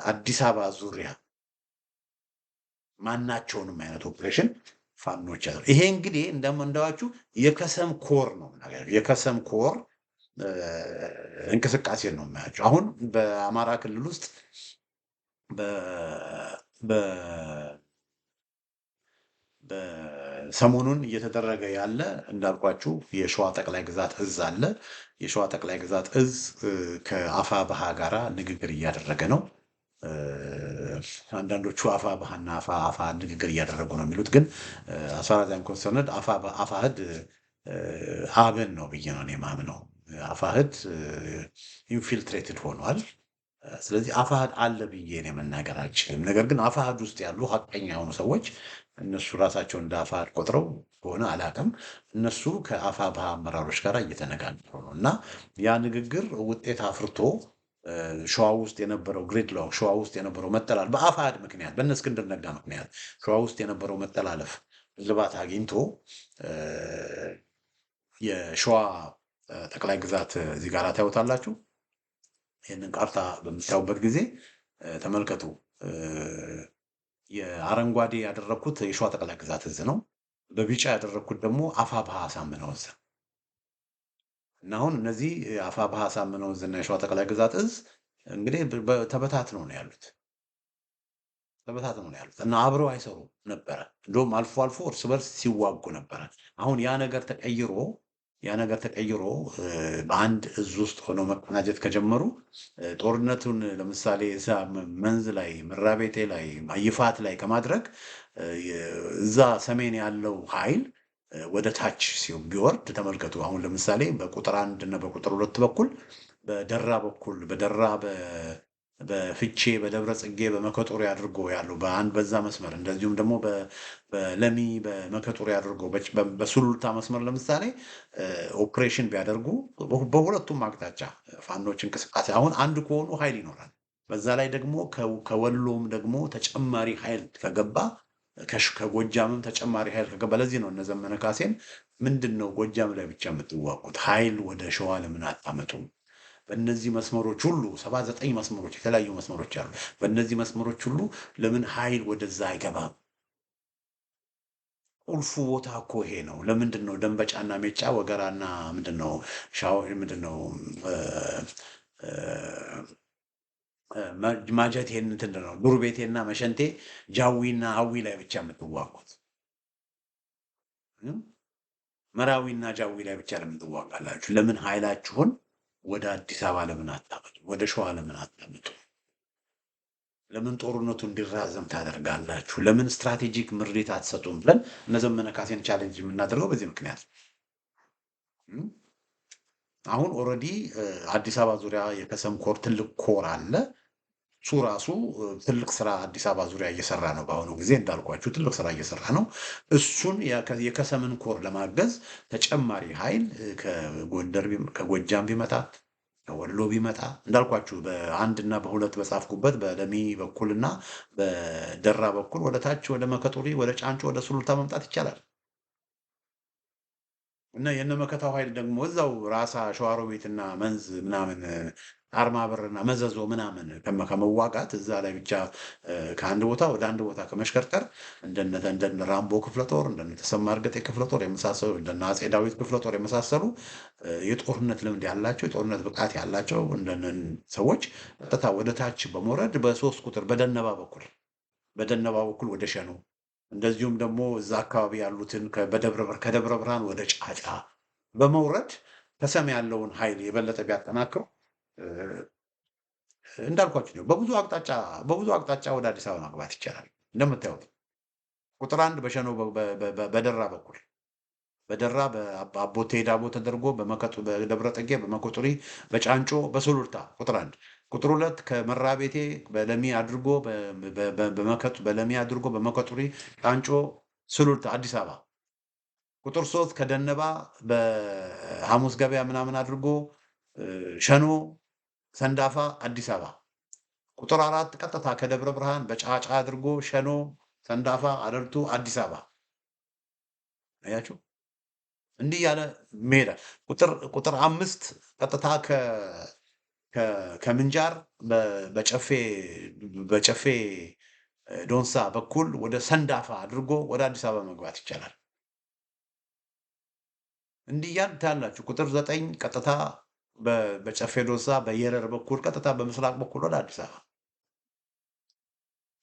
አዲስ አበባ ዙሪያ ማናቸውንም አይነት ኦፕሬሽን ፋኖች ያሉ ይሄ እንግዲህ እንደምንዳዋችሁ የከሰም ኮር ነው ነገር የከሰም ኮር እንቅስቃሴ ነው የሚያቸው። አሁን በአማራ ክልል ውስጥ በሰሞኑን እየተደረገ ያለ እንዳልኳችሁ የሸዋ ጠቅላይ ግዛት እዝ አለ። የሸዋ ጠቅላይ ግዛት እዝ ከአፋብኃ ጋራ ንግግር እያደረገ ነው። አንዳንዶቹ አፋብኃና አፋ ንግግር እያደረጉ ነው የሚሉት፣ ግን አስራዛን ኮንሰርንድ አፋህድ አብን ነው ብዬ ነው የማምነው። አፋህድ ኢንፊልትሬትድ ሆኗል። ስለዚህ አፋህድ አለ ብዬ እኔ መናገር አልችልም። ነገር ግን አፋህድ ውስጥ ያሉ ሀቀኛ የሆኑ ሰዎች እነሱ ራሳቸው እንደ አፋህድ ቆጥረው ከሆነ አላውቅም፣ እነሱ ከአፋብኃ አመራሮች ጋር እየተነጋገሩ ነው እና ያ ንግግር ውጤት አፍርቶ ሸዋ ውስጥ የነበረው ግሪድሎክ፣ ሸዋ ውስጥ የነበረው መጠላለፍ በአፋሕድ ምክንያት በእነ እስክንድር ነጋ ምክንያት ሸዋ ውስጥ የነበረው መጠላለፍ እልባት አግኝቶ የሸዋ ጠቅላይ ግዛት እዚህ ጋር ታዩታላችሁ። ይህንን ካርታ በምታዩበት ጊዜ ተመልከቱ። የአረንጓዴ ያደረግኩት የሸዋ ጠቅላይ ግዛት እዝ ነው። በቢጫ ያደረግኩት ደግሞ አፋብኃ አሳምነው እዝ እና አሁን እነዚህ አፋብኃ አሳምነው እዝ እና የሸዋ ጠቅላይ ግዛት እዝ እንግዲህ ተበታትነው ነው ያሉት እና አብረው አይሰሩ ነበረ። እንደውም አልፎ አልፎ እርስ በርስ ሲዋጉ ነበረ። አሁን ያ ነገር ተቀይሮ በአንድ እዝ ውስጥ ሆነው መቀናጀት ከጀመሩ ጦርነቱን ለምሳሌ እዛ መንዝ ላይ መራቤቴ ላይ ይፋት ላይ ከማድረግ እዛ ሰሜን ያለው ኃይል ወደ ታች ቢወርድ ተመልከቱ። አሁን ለምሳሌ በቁጥር 1 እና በቁጥር 2 በኩል በደራ በኩል በፍቼ በደብረ ጽጌ በመከጦሪ አድርጎ ያለው በዛ መስመር፣ እንደዚሁም ደግሞ በለሚ በመከጦሪ አድርጎ በሱሉልታ መስመር ለምሳሌ ኦፕሬሽን ቢያደርጉ በሁለቱም አቅጣጫ ፋኖች እንቅስቃሴ አሁን አንድ ከሆኑ ኃይል ይኖራል። በዛ ላይ ደግሞ ከወሎም ደግሞ ተጨማሪ ኃይል ከገባ ከጎጃምም ተጨማሪ ኃይል ከገባ፣ ለዚህ ነው እነ ዘመነ ካሴን ምንድን ነው ጎጃም ላይ ብቻ የምትዋጉት? ኃይል ወደ ሸዋ ለምን አታመጡም? በእነዚህ መስመሮች ሁሉ 79 መስመሮች የተለያዩ መስመሮች አሉ። በእነዚህ መስመሮች ሁሉ ለምን ኃይል ወደዛ አይገባም? ቁልፉ ቦታ እኮ ይሄ ነው። ለምንድን ነው ደንበጫና ሜጫ ወገራና ምንድነው ማጀቴን እንትን ነው ዱር ቤቴና መሸንቴ ጃዊና አዊ ላይ ብቻ የምትዋጉት? መራዊና ጃዊ ላይ ብቻ ለምን ትዋጋላችሁ? ለምን ኃይላችሁን ወደ አዲስ አበባ ለምን አታመጡ? ወደ ሸዋ ለምን አታመጡ? ለምን ጦርነቱ እንዲራዘም ታደርጋላችሁ? ለምን ስትራቴጂክ ምሪት አትሰጡም? ብለን እነ ዘመነ ካሴን ቻሌንጅ የምናደርገው በዚህ ምክንያት። አሁን ኦልሬዲ አዲስ አበባ ዙሪያ የከሰም ኮር ትልቅ ኮር አለ። እሱ ራሱ ትልቅ ስራ አዲስ አበባ ዙሪያ እየሰራ ነው። በአሁኑ ጊዜ እንዳልኳችሁ ትልቅ ስራ እየሰራ ነው። እሱን የከሰምን ኮር ለማገዝ ተጨማሪ ኃይል ከጎጃም ቢመጣ ከወሎ ቢመጣ እንዳልኳችሁ በ1 እና በ2 በጻፍኩበት በለሚ በኩልና በደራ በኩል ወደ ታች ወደ መከጦሪ ወደ ጫንጮ ወደ ሱሉልታ መምጣት ይቻላል። እና የነመከታው ኃይል ደግሞ እዛው ራሳ ሸዋሮቢትና መንዝ ምናምን አርማ በርና መዘዞ ምናምን ከመዋጋት እዛ ላይ ብቻ ከአንድ ቦታ ወደ አንድ ቦታ ከመሽከርከር እንደነ ራምቦ ክፍለ ጦር እንደነ ተሰማ እርገጤ ክፍለ ጦር የመሳሰሉ እንደነ አፄ ዳዊት ክፍለ ጦር የመሳሰሉ የጦርነት ልምድ ያላቸው የጦርነት ብቃት ያላቸው እንደነ ሰዎች ቀጥታ ወደ ታች በመውረድ በ3 ቁጥር በደነባ በኩል ወደ ሸኖ፣ እንደዚሁም ደግሞ እዛ አካባቢ ያሉትን ከደብረ ብርሃን ወደ ጫጫ በመውረድ ከሰም ያለውን ኃይል የበለጠ ቢያጠናክሩ እንዳልኳችሁ ነው። በብዙ አቅጣጫ ወደ አዲስ አበባ መግባት ይቻላል። እንደምታዩት ቁጥር 1 በሸኖ በደራ በኩል በደራ በአቦቴ ዳቦ ተደርጎ በደብረ ጠጌ በመኮጡሪ በጫንጮ በሱሉልታ ቁጥር 1። ቁጥር 2 ከመራቤቴ በለሚ አድርጎ በለሚ አድርጎ በመኮጡሪ ጫንጮ ሱሉልታ አዲስ አበባ። ቁጥር 3 ከደነባ በሐሙስ ገበያ ምናምን አድርጎ ሸኖ ሰንዳፋ አዲስ አበባ። ቁጥር 4 ቀጥታ ከደብረ ብርሃን በጫጫ አድርጎ ሸኖ ሰንዳፋ አደርቱ አዲስ አበባ። አያችሁ እንዲህ ያለ ሜዳ። ቁጥር 5 ቀጥታ ከምንጃር በጨፌ ዶንሳ በኩል ወደ ሰንዳፋ አድርጎ ወደ አዲስ አበባ መግባት ይቻላል። እንዲህ እያልን ታያላችሁ። ቁጥር 9 ቀጥታ በጨፌ ዶንሳ በየረር በኩል ቀጥታ በምስራቅ በኩል ወደ አዲስ አበባ፣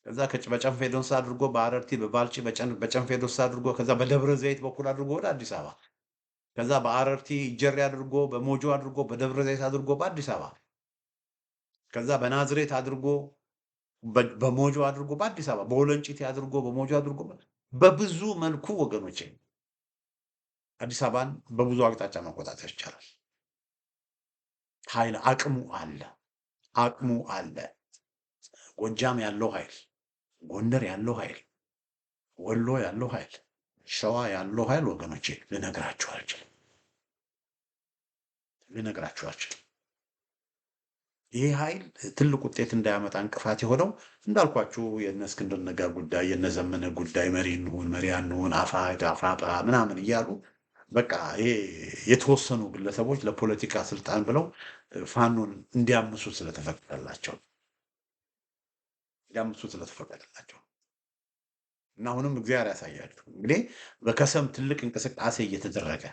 ከዛ በጨፌ ዶንሳ አድርጎ በአረርቲ በባልጪ በጨፌ ዶንሳ አድርጎ ከዛ በደብረ ዘይት በኩል አድርጎ ወደ አዲስ አበባ፣ ከዛ በአረርቲ ጀሬ አድርጎ በሞጆ አድርጎ በደብረ ዘይት አድርጎ በአዲስ አበባ፣ ከዛ በናዝሬት አድርጎ በሞጆ አድርጎ በአዲስ አበባ፣ በወለንጭቲ አድርጎ በሞጆ አድርጎ በብዙ መልኩ ወገኖቼ አዲስ አበባን በብዙ አቅጣጫ መቆጣጠር ይቻላል። ኃይል አቅሙ አለ፣ አቅሙ አለ። ጎጃም ያለው ኃይል፣ ጎንደር ያለው ኃይል፣ ወሎ ያለው ኃይል፣ ሸዋ ያለው ኃይል ወገኖቼ ልነግራችሁ አልችልም፣ ልነግራችሁ አልችልም። ይህ ኃይል ትልቅ ውጤት እንዳያመጣ እንቅፋት የሆነው እንዳልኳችሁ የነ እስክንድር ነጋ ጉዳይ፣ የነ ዘመነ ጉዳይ፣ መሪ እንሁን መሪ አንሁን አፋድ አፋጣ ምናምን እያሉ በቃ ይሄ የተወሰኑ ግለሰቦች ለፖለቲካ ስልጣን ብለው ፋኖን እንዲያምሱ ስለተፈቀደላቸው እና አሁንም እግዚአብሔር ያሳያችሁ። እንግዲህ በከሰም ትልቅ እንቅስቃሴ እየተደረገ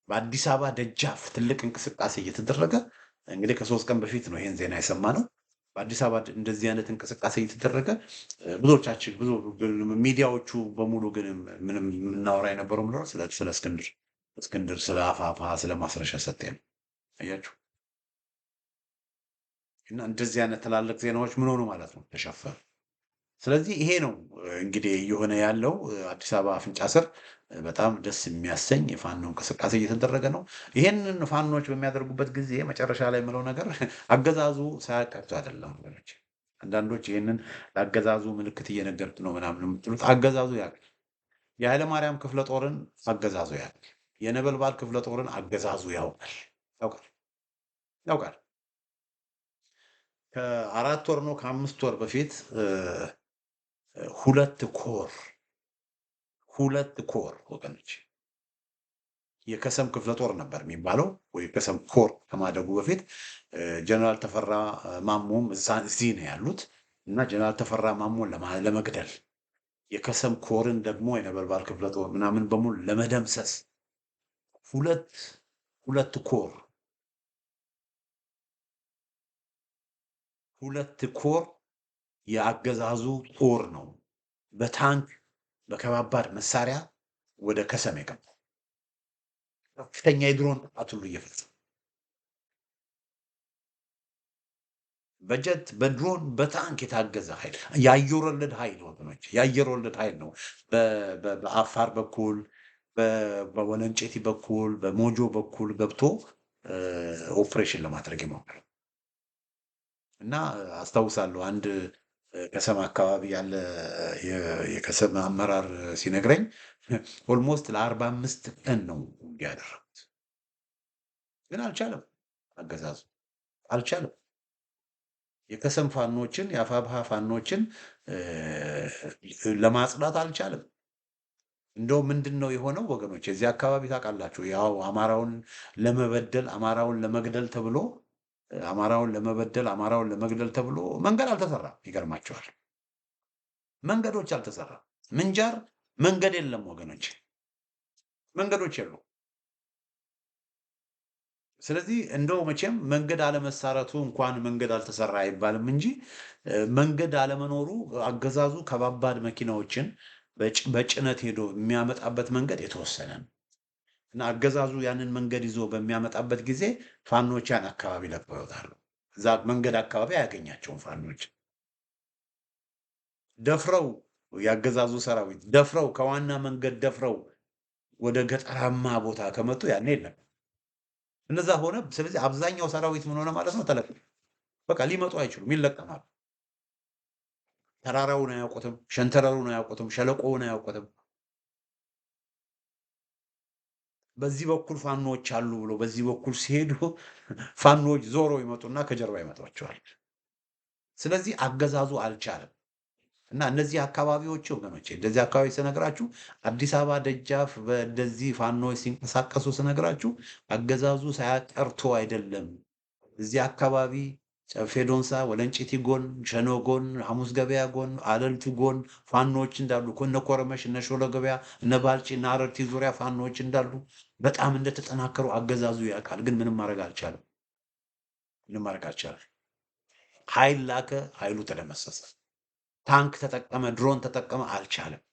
በአዲስ አበባ ደጃፍ ትልቅ እንቅስቃሴ እየተደረገ እንግዲህ ከ3 ቀን በፊት ነው ይሄን ዜና የሰማነው። በአዲስ አበባ እንደዚህ አይነት እንቅስቃሴ እየተደረገ ብዙዎቻችን ብዙ ሚዲያዎቹ በሙሉ ግን ምንም የምናወራ የነበረው ምንድነው ስለ እስክንድር ስለ አፋፋ ስለ ማስረሻ ሰጤ ነው። አያችሁ። እና እንደዚህ አይነት ትላልቅ ዜናዎች ምን ሆኑ ማለት ነው ተሸፈኑ። ስለዚህ ይሄ ነው እንግዲህ እየሆነ ያለው አዲስ አበባ አፍንጫ ስር በጣም ደስ የሚያሰኝ የፋኖ እንቅስቃሴ እየተደረገ ነው። ይሄንን ፋኖች በሚያደርጉበት ጊዜ መጨረሻ ላይ የምለው ነገር አገዛዙ ሳያቀርቱ አይደለም ወገኖች። አንዳንዶች ይህንን ለአገዛዙ ምልክት እየነገርኩ ነው ምናምን የምትሉት አገዛዙ ያውቃል። የኃይለማርያም ክፍለ ጦርን አገዛዙ ያውቃል። የነበልባል ክፍለ ጦርን አገዛዙ ያውቃል። ከ4 ወር ነው ከ5 ወር በፊት 2 ኮር ወገኖች የከሰም ክፍለ ጦር ነበር የሚባለው ወይ ከሰም ኮር ከማደጉ በፊት ጀነራል ተፈራ ማሞም እዚህ ነው ያሉት እና ጀነራል ተፈራ ማሞን ለመግደል የከሰም ኮርን ደግሞ የነበልባል ክፍለ ጦር ምናምን በሙሉ ለመደምሰስ 2 ኮር የአገዛዙ ጦር ነው በታንክ በከባባድ መሳሪያ ወደ ከሰም የገባው። ከፍተኛ የድሮን ጥቃት ሁሉ እየፈጸመ በጀት በድሮን በታንክ የታገዘ ኃይል የአየር ወለድ ኃይል ወገኖች የአየር ወለድ ኃይል ነው። በአፋር በኩል በወለንጨቲ በኩል በሞጆ በኩል ገብቶ ኦፕሬሽን ለማድረግ የሞከረው እና አስታውሳለሁ አንድ ከሰም አካባቢ ያለ የከሰም አመራር ሲነግረኝ ኦልሞስት ለ45 ቀን ነው ያደረጉት፣ ግን አልቻለም። አገዛዙ አልቻለም። የከሰም ፋኖችን የአፋብሃ ፋኖችን ለማጽዳት አልቻለም። እንደው ምንድነው የሆነው ወገኖች? እዚህ አካባቢ ታውቃላችሁ፣ ያው አማራውን ለመበደል አማራውን ለመግደል ተብሎ አማራውን ለመግደል ተብሎ መንገድ አልተሰራም። ይገርማቸዋል። መንገዶች አልተሰራም። ምንጃር መንገድ የለም ወገኖች፣ መንገዶች የሉ። ስለዚህ እንደው መቼም መንገድ አለመሳረቱ እንኳን መንገድ አልተሰራ አይባልም እንጂ መንገድ አለመኖሩ አገዛዙ ከባባድ መኪናዎችን በጭነት ሄዶ የሚያመጣበት መንገድ የተወሰነ ነው እና አገዛዙ ያንን መንገድ ይዞ በሚያመጣበት ጊዜ ፋኖች ያን አካባቢ ለቀው ይወጣሉ። እዛ መንገድ አካባቢ አያገኛቸውም። ፋኖች ደፍረው ያገዛዙ ሰራዊት ደፍረው ከዋና መንገድ ደፍረው ወደ ገጠራማ ቦታ ከመጡ ያኔ የለም። እነዛ ሆነ። ስለዚህ አብዛኛው ሰራዊት ምን ሆነ ማለት ነው? ተለቀቀ። በቃ ሊመጡ አይችሉም፣ ይለቀማሉ። ተራራውን አያውቁትም፣ ሸንተረሩን አያውቁትም፣ ሸለቆውን አያውቁትም። በዚህ በኩል ፋኖች አሉ ብሎ በዚህ በኩል ሲሄዱ ፋኖች ዞሮ ይመጡና ከጀርባ ይመጣቸዋል። ስለዚህ አገዛዙ አልቻለም እና እነዚህ አካባቢዎች ወገኖቼ እንደዚህ አካባቢ ስነግራችሁ አዲስ አበባ ደጃፍ በእንደዚህ ፋኖች ሲንቀሳቀሱ ስነግራችሁ አገዛዙ ሳያቀርቶ አይደለም። እዚህ አካባቢ ጨፌ ዶንሳ፣ ወለንጭቲ ጎን፣ ሸኖ ጎን፣ ሐሙስ ገበያ ጎን፣ አለልቱ ጎን ፋኖች እንዳሉ እነ ኮረመሽ፣ እነ ሾለ ገበያ፣ እነ ባልጪ፣ እነ አረርቲ ዙሪያ ፋኖች እንዳሉ በጣም እንደተጠናከሩ አገዛዙ ያውቃል። ግን ምንም ማድረግ አልቻለም። ምንም ማድረግ አልቻለም። ኃይል ላከ፣ ኃይሉ ተደመሰሰ። ታንክ ተጠቀመ፣ ድሮን ተጠቀመ፣ አልቻለም።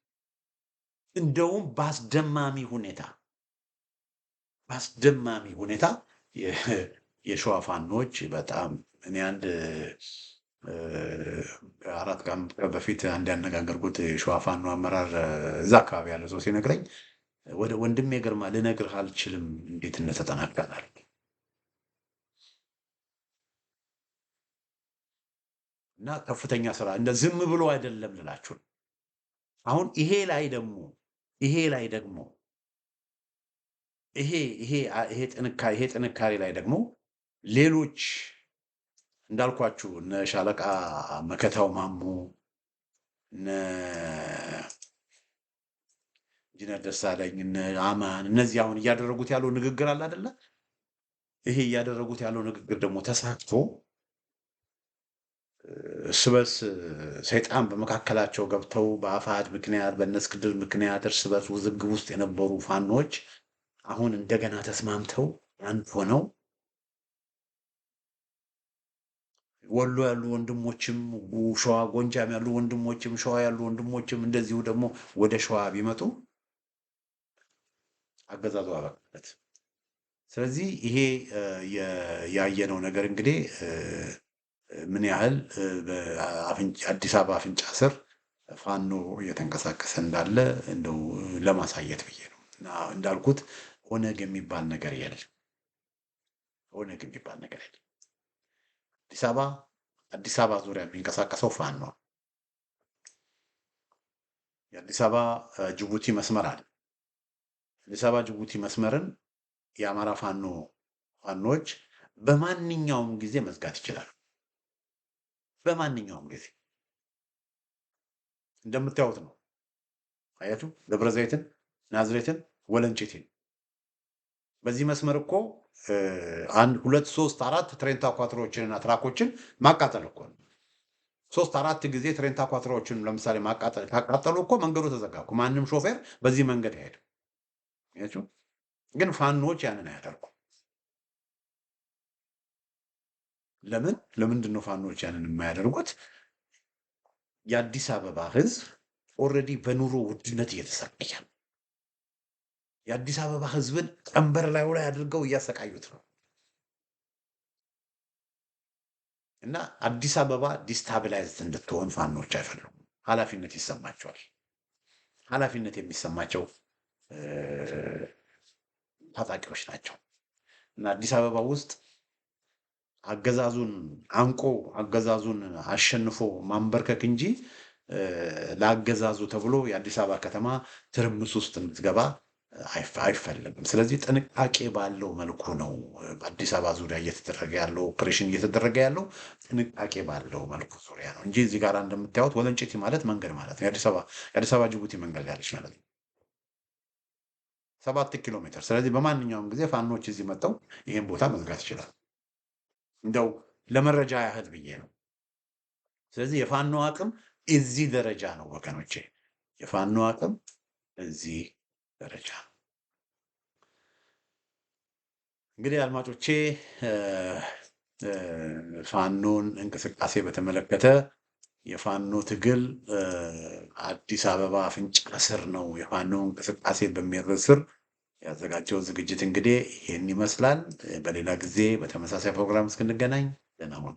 እንደውም በአስደማሚ ሁኔታ የሸዋ ፋኖች በጣም እኔ አንድ 4 ቀን በፊት አንድ ያነጋገርኩት የሸዋ ፋኖ አመራር እዛ አካባቢ ያለ ሰው ሲነግረኝ ወደ ወንድሜ ግርማ ልነግርህ አልችልም እንዴት እንደተጠናቀናል። እና ከፍተኛ ስራ እንደ ዝም ብሎ አይደለም ልላችሁ ነው። አሁን ይሄ ላይ ደግሞ ይሄ ጥንካሬ ላይ ደግሞ ሌሎች እንዳልኳችሁ እነ ሻለቃ መከታው ማሞ፣ እነ ኢንጂነር ደሳለኝ፣ እነ አማን እነዚህ አሁን እያደረጉት ያለው ንግግር አለ አይደለ? ይሄ እያደረጉት ያለው ንግግር ደግሞ ተሳክቶ እርስ በርስ ሰይጣን በመካከላቸው ገብተው በአፋሕድ ምክንያት በእነ እስክንድር ምክንያት እርስ በርስ ውዝግብ ውስጥ የነበሩ ፋኖች አሁን እንደገና ተስማምተው አንድ ሆነው ወሎ ያሉ ወንድሞችም ሸዋ፣ ጎንጃም ያሉ ወንድሞችም ሸዋ ያሉ ወንድሞችም እንደዚሁ ደግሞ ወደ ሸዋ ቢመጡ አገዛዙ አበቃለት። ስለዚህ ይሄ ያየነው ነገር እንግዲህ ምን ያህል አዲስ አበባ አፍንጫ ስር ፋኖ እየተንቀሳቀሰ እንዳለ እንደው ለማሳየት ብዬ ነው። እና እንዳልኩት ኦነግ የሚባል ነገር የለም። ኦነግ የሚባል ነገር የለም። አዲስ አበባ ዙሪያ የሚንቀሳቀሰው ፋኖ ነው። የአዲስ አበባ ጅቡቲ መስመር አለ። አዲስ አበባ ጅቡቲ መስመርን የአማራ ፋኖች በማንኛውም ጊዜ መዝጋት ይችላሉ። በማንኛውም ጊዜ እንደምታዩት ነው። አያችሁ፣ ደብረ ዘይትን፣ ናዝሬትን፣ ወለንጭቲን በዚህ መስመር እኮ 1 2 3 4 ትሬን ታኳትሮችንና ትራኮችን ማቃጠል እኮ ነው። 3 4 ጊዜ ትሬን ታኳትሮችን ለምሳሌ ማቃጠል ካቃጠሉ እኮ መንገዱ ተዘጋ እኮ። ማንም ሾፌር በዚህ መንገድ አይሄድም። አያችሁ፣ ግን ፋኖች ያንን አያደርጉም። ለምንድን ነው ፋኖች ያንን የማያደርጉት? የአዲስ አበባ ሕዝብ ኦልሬዲ በኑሮ ውድነት እየተሰቃየ ነው። የአዲስ አበባ ሕዝብን ቀንበር ላይ አድርገው እያሰቃዩት ነው። እና አዲስ አበባ ዲስታቢላይዝድ እንድትሆን ፋኖች አይፈልጉም። ኃላፊነት ይሰማቸዋል። ኃላፊነት የሚሰማቸው ታጣቂዎች ናቸው። እና አዲስ አበባ ውስጥ አገዛዙን አንቆ አገዛዙን አሸንፎ ማንበርከክ እንጂ ለአገዛዙ ተብሎ የአዲስ አበባ ከተማ ትርምስ ውስጥ እንድትገባ አይፈለግም። ስለዚህ ጥንቃቄ ባለው መልኩ ነው በአዲስ አበባ ዙሪያ እየተደረገ ያለው ኦፕሬሽን እየተደረገ ያለው ጥንቃቄ ባለው መልኩ ዙሪያ ነው እንጂ እዚህ ጋር እንደምታዩት ወለንጭቲ ማለት መንገድ ማለት ነው። የአዲስ አበባ ጅቡቲ መንገድ ያለች ማለት ነው፣ 7 ኪሎ ሜትር። ስለዚህ በማንኛውም ጊዜ ፋኖች እዚህ መጥተው ይህን ቦታ መዝጋት ይችላል። እንደው ለመረጃ ያህል ብዬ ነው። ስለዚህ የፋኖ አቅም እዚህ ደረጃ ነው ወገኖቼ፣ የፋኖ አቅም እዚህ ደረጃ። እንግዲህ አድማጮቼ ፋኖን እንቅስቃሴ በተመለከተ የፋኖ ትግል አዲስ አበባ አፍንጫ ስር ነው የፋኖ እንቅስቃሴ በሚል ርዕስ ስር ያዘጋጀው ዝግጅት እንግዲህ ይህን ይመስላል። በሌላ ጊዜ በተመሳሳይ ፕሮግራም እስክንገናኝ ደህና ሁኑ።